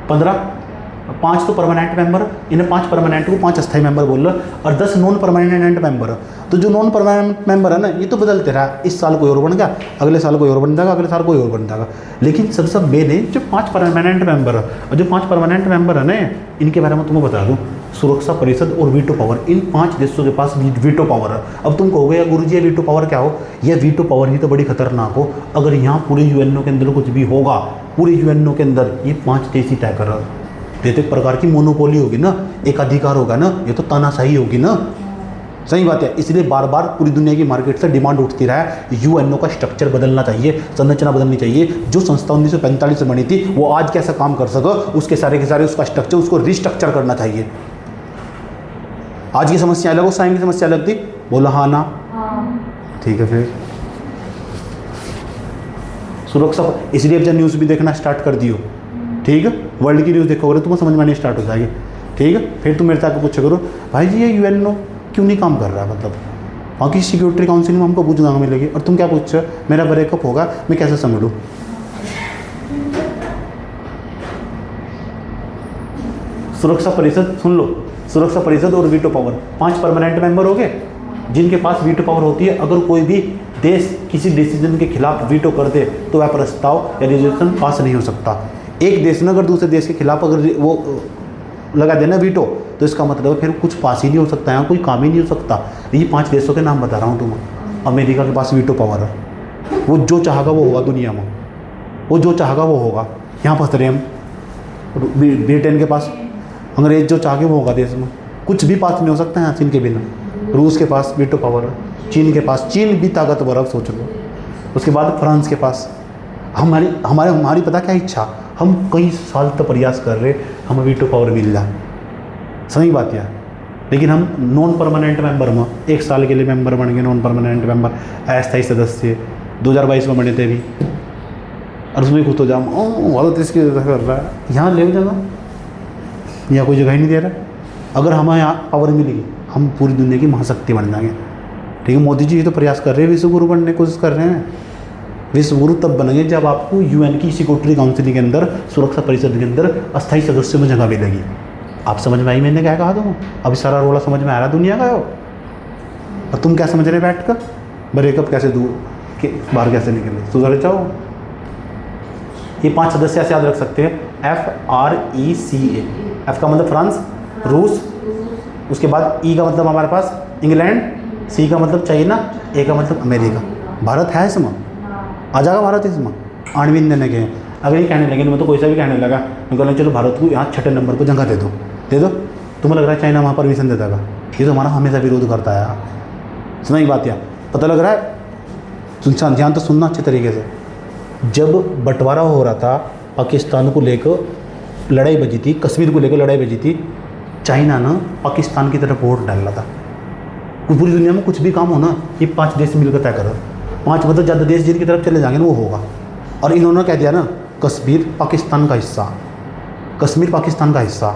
15। 5 तो परमानेंट मेंबर, इन्हें 5 परमानेंट को 5 अस्थायी मेंबर बोल लो, और 10 नॉन परमानेंट मेंबर। तो जो नॉन परमानेंट मेंबर है ना, ये तो बदलते रहा, इस साल कोई और बन गया, अगले साल कोई और बन जाएगा, अगले साल कोई और बन जाएगा। लेकिन सबसे मेन है जो 5 परमानेंट मेंबर है, और जो 5 परमानेंट मेंबर है ना, इनके बारे में तुम्हें बता दूँ, सुरक्षा परिषद और वीटो पावर, इन 5 देशों के पास वीटो पावर है। अब तुम कहोगे गुरु जी वीटो पावर क्या हो, यह वीटो पावर ही तो बड़ी खतरनाक हो। अगर यहाँ पूरे यूएनओ के अंदर कुछ भी होगा, पूरे यूएनओ के अंदर ये 5 देश ही तय कर रहा है। एक प्रकार की मोनोपोली होगी ना, एक अधिकार होगा ना, ये तो तानाशाही होगी ना। सही बात है, इसलिए बार बार पूरी दुनिया की मार्केट से डिमांड उठती रहा है, यूएनओ का स्ट्रक्चर बदलना चाहिए, संरचना बदलनी चाहिए। जो संस्था 1945 में बनी थी वो आज कैसा काम कर सके, उसके सारे के सारे उसका स्ट्रक्चर, उसको रिस्ट्रक्चर करना चाहिए। आज की समस्या अलग हो, साइम की समस्या अलग थी, बोला हाँ ना, ठीक है। फिर सुरक्षा, इसलिए अब जब न्यूज़ भी देखना स्टार्ट कर दियो, ठीक है, वर्ल्ड की न्यूज़ देखोगे तुम्हें समझ में आनी स्टार्ट हो जाएगी, ठीक है। फिर तुम मेरे से आके पूछा करो, भाई जी ये यूएनओ क्यों नहीं काम कर रहा है, मतलब बाकी सिक्योरिटी काउंसिल में हमको कुछ जगह मिलेगी, और तुम क्या पूछ रहे हो, मेरा ब्रेकअप होगा मैं कैसे समझूँ। सुरक्षा परिषद सुन लो, सुरक्षा परिषद और वीटो पावर, 5 परमानेंट मेंबर हो गए जिनके पास वीटो पावर होती है। अगर कोई भी देश किसी डिसीजन के खिलाफ वीटो कर दे तो वह प्रस्ताव या रेजोल्यूशन पास नहीं हो सकता। एक देश ने अगर दूसरे देश के खिलाफ अगर वो लगा देना वीटो, तो इसका मतलब फिर कुछ पास ही नहीं हो सकता, यहाँ कोई काम ही नहीं हो सकता। ये 5 देशों के नाम बता रहा हूँ तुम्हें। अमेरिका के पास वीटो पावर है, वो जो चाहेगा वो होगा दुनिया में, वो जो चाहेगा वो होगा। यहाँ फंस रहे हम। ब्रिटेन के पास अंग्रेज जो चाहे वो होगा देश में, कुछ भी पास नहीं हो सकता है चीन के बिना। रूस के पास वीटो पावर है, चीन के पास, चीन भी ताकतवर है, सोच लो। उसके बाद फ्रांस के पास। हमारी पता क्या इच्छा, हम कई साल तक प्रयास कर रहे हमें वीटो पावर मिल जाए, सही बात है। लेकिन हम नॉन परमानेंट मेंबर में 1 साल के लिए मेंबर बन गए, नॉन परमानेंट मेंबर, अस्थायी सदस्य 2022 में बने थे भी, और उसमें खुद हो जाओ भारत इसकी कर रहा है, यहाँ ले जगह, यहाँ कोई जगह ही नहीं दे रहा। अगर हमें यहाँ पावर मिलेगी हम पूरी दुनिया की महाशक्ति बन जाएंगे, ठीक है। मोदी जी तो प्रयास कर रहे हैं, विश्व गुरु बनने की कोशिश कर रहे हैं। विश्व गुरु तब बनेंगे जब आपको यूएन की सिक्योरिटी काउंसिल के अंदर, सुरक्षा परिषद के अंदर अस्थायी सदस्यों में जगह मिलेगी। आप समझ में आई मैंने क्या कहा तुम, अभी सारा रोला समझ में आ रहा दुनिया का हो। और तुम क्या समझ रहे बैठ कर, ब्रेकअप कैसे दूर के बाहर कैसे निकले, सुधर जाओ। ये 5 सदस्य ऐसे याद रख सकते हैं, FRECA। F का मतलब फ्रांस, रूस, उसके बाद E का मतलब हमारे पास इंग्लैंड, C का मतलब चाइना, A का मतलब अमेरिका। भारत है इसमें, आ जाएगा भारत इसमें, आणविक निर्णय के। अगर ये कहने लगे मैं तो कोई सा भी कहने लगा, मैं कहना चलो भारत को यहाँ 6 नंबर पर जगह दे दो, तुम्हें लग रहा है चाइना वहाँ परमिशन देता था? ये तो हमारा हमेशा विरोध करता है। सुना ही बात यार, पता लग रहा है? सुन ध्यान तो सुनना अच्छे तरीके से। जब बंटवारा हो रहा था, पाकिस्तान को लेकर लड़ाई बजी थी, कश्मीर को लेकर लड़ाई बजी थी, चाइना ने पाकिस्तान की तरफ वोट डाला था। पूरी दुनिया में कुछ भी काम होना ये 5 देश मिलकर तय करो, 5 मतलब ज़्यादा देश जिनकी तरफ चले जाएंगे ना वो होगा। और इन्होंने कह दिया ना कश्मीर पाकिस्तान का हिस्सा, कश्मीर पाकिस्तान का हिस्सा।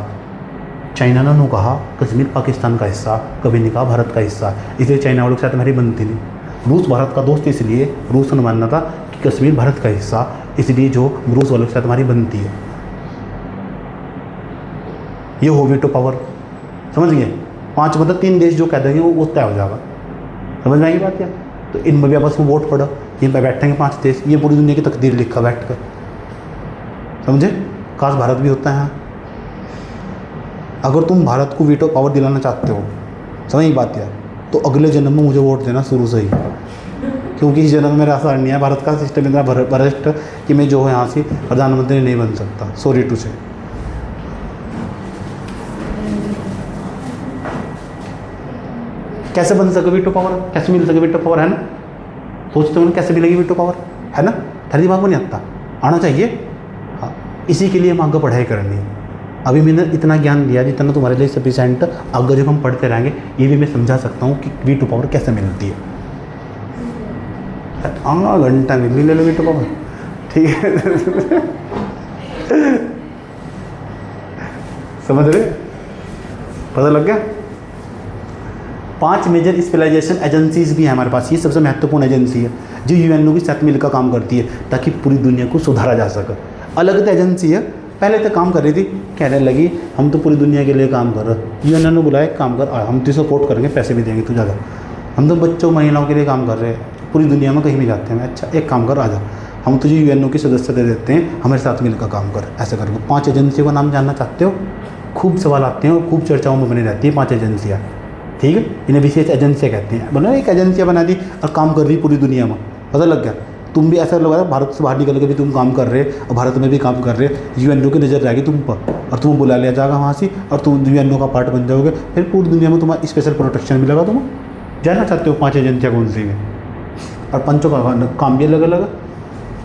चाइना ने कहा कश्मीर पाकिस्तान का हिस्सा, कभी नहीं कहा भारत का हिस्सा। इसलिए चाइना वालों के साथ हमारी बनती नहीं। रूस भारत का दोस्त, इसलिए रूस ने मानना था कि कश्मीर भारत का हिस्सा, इसलिए जो रूस वालों के साथ हमारी बनती है। ये हो वीटो पावर, समझ गए? 5 मतलब 3 देश जो कह देंगे वो तय हो जाएगा। समझ में आएगी बात यार? तो इनमें भी आपस में वोट पड़ा, ये बैठेंगे 5 देश, ये पूरी दुनिया की तकदीर लिखा बैठ कर, समझे? काश भारत भी होता है। अगर तुम भारत को वीटो पावर दिलाना चाहते हो, समझ ही बात यार, तो अगले जन्म में मुझे वोट देना शुरू से ही, क्योंकि इस जन्म में मेरा आसार नहीं है। भारत का सिस्टम इतना भ्रष्ट कि मैं जो है यहाँ से प्रधानमंत्री नहीं बन सकता, सॉरी टू से। कैसे बन सके वीटो पावर, कैसे मिल सके वीटो पावर, है ना? सोचते हो ना कैसे मिलेगी वीटो पावर, है ना? थारी दिमाग में नहीं आता, आना चाहिए। हाँ, इसी के लिए हम आगे पढ़ाई करनी है। अभी मैंने इतना ज्ञान दिया जितना तुम्हारे लिए सफिशेंट। आगे जब हम पढ़ते रहेंगे ये भी मैं समझा सकता हूँ कि वीटो पावर कैसे मिलती है। आधा घंटा में ले लो वीटो पावर, ठीक है? समझ रहे? पता लग गया? 5 मेजर स्पेशलाइजेशन एजेंसीज भी हैं हमारे पास। ये सबसे महत्वपूर्ण एजेंसी है जो यूएनओ के साथ मिलकर काम करती है ताकि पूरी दुनिया को सुधारा जा सके। अलग तो एजेंसी है, पहले तो काम कर रही थी, कहने लगी हम तो पूरी दुनिया के लिए काम कर रहे। यूएनओ ने बुलाया काम कर, हम तो सपोर्ट करेंगे, पैसे भी देंगे तू ज़्यादा, हम तो बच्चों महिलाओं के लिए काम कर रहे हैं, पूरी दुनिया में कहीं भी जाते हैं। अच्छा एक काम कर, आ जा, हम तुझे यूएनओ की सदस्य दे देते हैं, हमारे साथ मिलकर काम कर। ऐसा करके 5 एजेंसियों का नाम जानना चाहते हो? खूब सवाल आते हैं और खूब चर्चाओं में बनी रहती है 5 एजेंसियाँ, ठीक है? इन्हें विशेष एजेंसियाँ कहते हैं। बोला एक एजेंसियाँ बना दी और काम कर रही पूरी दुनिया में, पता लग गया? तुम भी ऐसा लगा भारत से बाहर निकल के भी तुम काम कर रहे और भारत में भी काम कर रहे, यूएनओ की नज़र रहेगी तुम पर और तुम्हें बुला लिया जाएगा वहाँ से और तुम यूएनओ का पार्ट बन जाओगे, फिर पूरी दुनिया में तुम्हारा स्पेशल प्रोटेक्शन मिलेगा। तुम जानना चाहते हो 5 एजेंसियाँ कौन सी हैं? और 5 का काम भी अलग अलग है।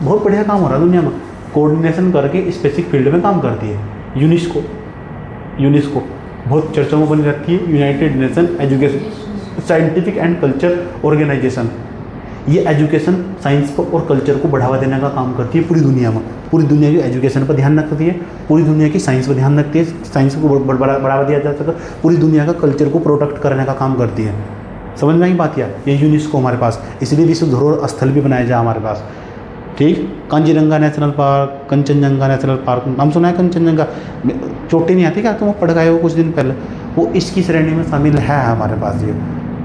बहुत बढ़िया काम हो रहा है दुनिया में, कोऑर्डिनेशन करके स्पेसिफिक फील्ड में काम करती है। यूनेस्को बहुत चर्चाओं में बनी रहती है। United Nation Education Scientific and Culture Organization, ये एजुकेशन साइंस को और कल्चर को बढ़ावा देने का काम करती है पूरी दुनिया में। पूरी दुनिया की एजुकेशन पर ध्यान रखती है, पूरी दुनिया की साइंस पर ध्यान रखती है, साइंस को बढ़ावा दिया जा सके, पूरी दुनिया का कल्चर को प्रोटेक्ट करने का काम करती है। समझ में आई बात यार? ये यूनेस्को हमारे पास, इसलिए विश्व धरोहर स्थल भी बनाया जाए हमारे पास, ठीक? Kaziranga national park, Kanchenjunga national park, नाम सुना है कंचनजंगा? चोटी नहीं आती क्या? तुम पढ़ गए हो कुछ दिन पहले, वो इसकी श्रेणी में शामिल है हमारे पास। ये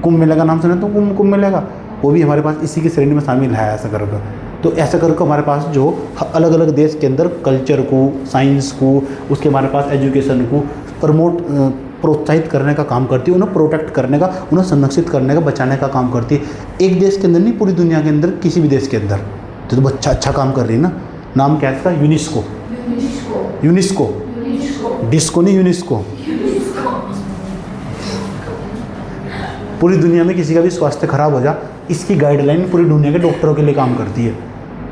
कुंभ मेला का नाम सुना तो कुंभ मेला का, वो भी हमारे पास इसी की श्रेणी में शामिल है। ऐसा करके तो ऐसा करके हमारे पास जो अलग अलग देश के अंदर कल्चर को, साइंस को, उसके हमारे पास एजुकेशन को प्रोत्साहित करने का काम करती है, उन्हें प्रोटेक्ट करने का, उन्हें संरक्षित करने का, बचाने का काम करती है। एक देश के अंदर नहीं, पूरी दुनिया के अंदर, किसी भी देश के अंदर। तो अच्छा काम कर रही है ना। नाम क्या है इसका? यूनेस्को। डिस्को नहीं, यूनेस्को। पूरी दुनिया में किसी का भी स्वास्थ्य खराब हो जा, इसकी गाइडलाइन पूरी दुनिया के डॉक्टरों के लिए काम करती है।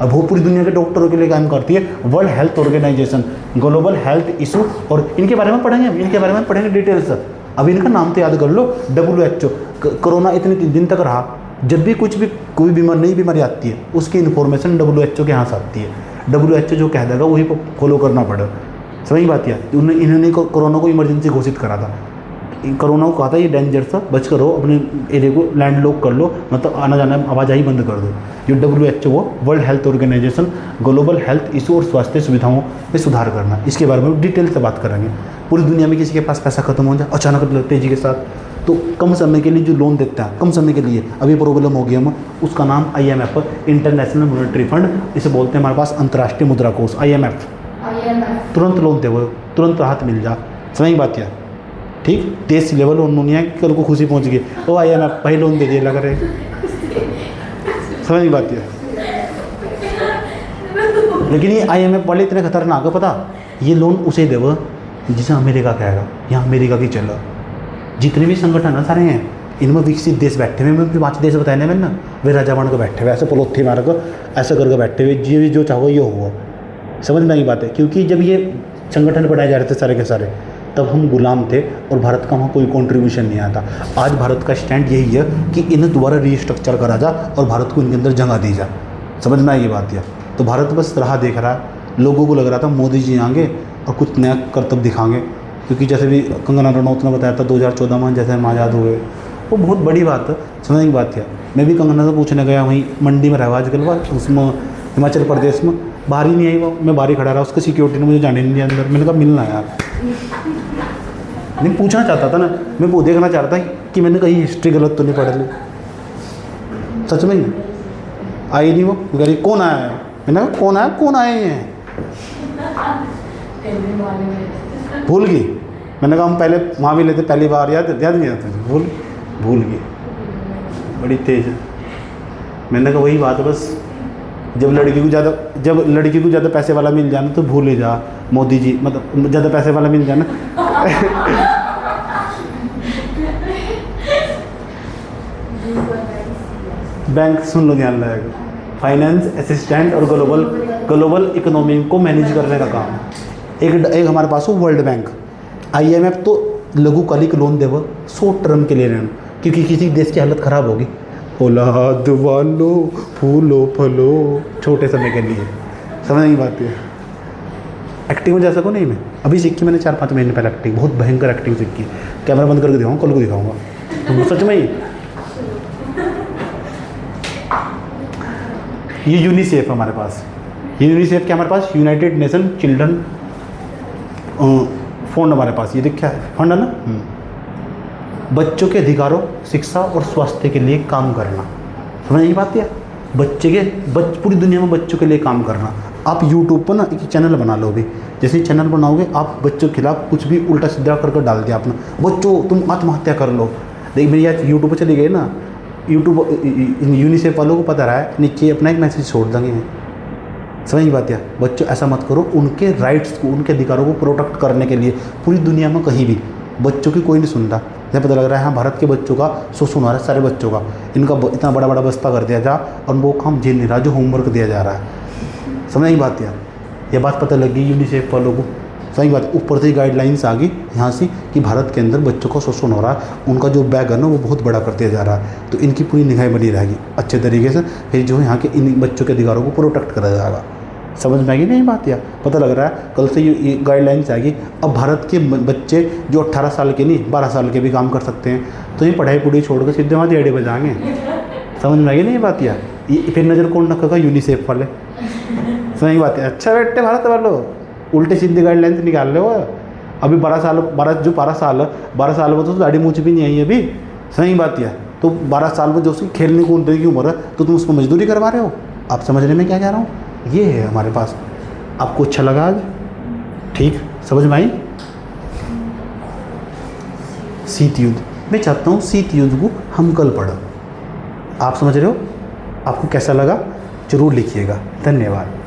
अब वो पूरी दुनिया के डॉक्टरों के लिए काम करती है। World Health Organization, global health issue, और इनके बारे में पढ़ेंगे हम, इनके बारे में पढ़ेंगे डिटेल्स। अब इनका नाम तो याद कर लो, WHO। कोरोना इतने दिन तक रहा, जब भी कोई नई बीमारी आती है उसकी इन्फॉर्मेशन WHO के यहाँ से आती है। WHO जो कह देगा वही फॉलो करना पड़ेगा। समझ बात है? इन्होंने कोरोना को इमरजेंसी घोषित करा था। कोरोना को कहा था ये डेंजर सा, बच कर रहो, अपने एरिया को लैंड लॉक कर लो, मतलब आना जाना आवाजाही बंद कर दो। जो WHO, World Health Organization, global health issue और स्वास्थ्य सुविधाओं में सुधार करना, इसके बारे में डिटेल से बात करेंगे। पूरी दुनिया में किसी के पास पैसा खत्म हो जाए अचानक तेजी के साथ, तो कम समय के लिए जो लोन देता है, कम समय के लिए अभी प्रॉब्लम हो गई हमें, उसका नाम IMF, इंटरनेशनल मॉनेटरी फंड, इसे बोलते हैं हमारे पास अंतर्राष्ट्रीय मुद्रा कोष, IMF। तुरंत लोन दे, वो तुरंत राहत मिल जा। समझ बात है? ठीक, देश लेवल उन्होंने कल को खुशी पहुंच गई, तो IMF पहले लोन दे दिए, लग रहे। समझ बात है? लेकिन ये IMF वाले इतने खतरनाक है, पता, ये लोन उसे देव जिसे अमेरिका कहेगा, यहाँ अमेरिका की चल। जितने भी संगठन है सारे हैं, इनमें विकसित देश बैठे हुए, मैं 5 देश बताए मैंने ना, वे राजा बन के बैठे हुए, ऐसे पलोथी मार कर ऐसे करके बैठे हुए, जो चाहो ये हुआ। समझ में आई बात है, क्योंकि जब ये संगठन बनाए जा रहे थे सारे के सारे, तब हम गुलाम थे और भारत का वहाँ कोई कंट्रीब्यूशन नहीं आता। आज भारत का स्टैंड यही है कि इन्हें दोबारा रीस्ट्रक्चर करा जा और भारत को इनके अंदर जगह दी जा। समझ में आई ये बात है। तो भारत बस राह देख रहा है, लोगों को लग रहा था मोदी जी आएंगे और कुछ नया करतब दिखाएंगे, क्योंकि जैसे भी कंगना रनौत ने बताया था 2014 में जैसे हम आज़ाद हुए, वो बहुत बड़ी बात है, समझने की बात है। मैं भी कंगना से पूछने गया, वहीं मंडी में रहा आजकल, उसमें हिमाचल प्रदेश में, बाहर ही नहीं आई वो, मैं बाहर ही खड़ा रहा, उसकी सिक्योरिटी ने मुझे जाने नहीं दिया अंदर। मैंने कहा मिलना यार, नहीं पूछना चाहता था ना, मैं वो देखना चाहता था कि मैंने कहीं हिस्ट्री गलत तो नहीं पढ़ ली। सच में आई नहीं वो, कह रही कौन आया है, मैंने कहा कौन आया, कौन आए हैं, भूल गई। मैंने कहा हम पहले वहाँ भी लेते, पहली बार याद नहीं आता, भूल गई, बड़ी तेज है। मैंने कहा वही बात है, बस जब लड़की को ज़्यादा पैसे वाला मिल जाना तो भूल ही जा, मोदी जी मतलब ज़्यादा पैसे वाला मिल जाना। बैंक सुन लो, ध्यान रहेगा, फाइनेंस असिस्टेंट और ग्लोबल इकोनॉमी को मैनेज करने का काम। एक हमारे पास हो वर्ल्ड बैंक, IMF तो लघुकालिक लोन देव शॉर्ट टर्म के लिए रहना, क्योंकि किसी देश की हालत ख़राब होगी, औलाद वालो फूलो फलो, छोटे समय के लिए। समझ नहीं बात है। एक्टिंग में जा सको नहीं, मैं अभी सीखी मैंने 4-5 महीने पहले एक्टिंग, बहुत भयंकर एक्टिंग सीखी। कैमरा बंद करके दिखाऊंगा, कल को दिखाऊंगा, तो सच में ही। ये यूनिसेफ हमारे पास, यूनिसेफ क्या हमारे पास, यूनाइटेड नेशन चिल्ड्रन फंड हमारे पास, ये देखा है फंड है ना, बच्चों के अधिकारों, शिक्षा और स्वास्थ्य के लिए काम करना। समझ नहीं पाती है, पूरी दुनिया में बच्चों के लिए काम करना। आप यूट्यूब पर ना एक चैनल बना लो भी, जैसे ही चैनल बनाओगे आप बच्चों के खिलाफ कुछ भी उल्टा सीधा करके डाल दिया आपने, बच्चों तुम आत्महत्या कर लो। देख मेरी आज यूट्यूब पर चली गई ना, यूट्यूब यूनिसेफ वालों को पता रहा है, नीचे अपना एक मैसेज छोड़ देंगे। समझ नहीं बात है, बच्चों ऐसा मत करो, उनके राइट्स को, उनके अधिकारों को प्रोटेक्ट करने के लिए पूरी दुनिया में कहीं भी बच्चों की कोई नहीं सुनता। जैसे पता लग रहा है हाँ भारत के बच्चों का शोषण हो रहा है, सारे बच्चों का, इनका इतना बड़ा बड़ा बस्ता कर दिया जा और वो काम झेल नहीं रहा जो होमवर्क दिया जा रहा है। समझ नहीं बात यार, ये बात पता लगी यूनिसेफ वालों को। सही बात, ऊपर से गाइडलाइंस आ गई यहाँ से कि भारत के अंदर बच्चों का शोषण हो रहा है, उनका जो बैग है ना वो बहुत बड़ा कर दिया जा रहा है, तो इनकी पूरी निगाह बनी रहेगी अच्छे तरीके से, फिर जो है यहाँ के इन बच्चों के अधिकारों को प्रोटेक्ट करा जाएगा। समझ में आएगी नहीं बात यार, पता लग रहा है कल से ये गाइडलाइंस आएगी। अब भारत के बच्चे जो 18 साल के नहीं 12 साल के भी काम कर सकते हैं, तो ये पढ़ाई पुढ़ाई छोड़ कर सीधे वहाँ दिहाड़ी बजाएंगे। समझ में आएगी नहीं बात यार, ये फिर नज़र कौन रखेगा, यूनिसेफ वाले। समझ बात है, अच्छा बेटे भारत वालों उल्टे सीधे गाइडलाइंस निकाल लो। अभी 12 साल में तो दाढ़ी मूछ भी नहीं आई अभी। सही बात है, तो 12 साल में जो उसकी खेलने कूदने की उम्र है, तो तुम उसको मजदूरी करवा रहे हो। आप समझने में क्या कह रहा हूँ, ये है हमारे पास। आपको अच्छा लगा आज, ठीक समझ में आई। शीत युद्ध, मैं चाहता हूँ शीत युद्ध को हम कल पढ़ें। आप समझ रहे हो, आपको कैसा लगा जरूर लिखिएगा। धन्यवाद।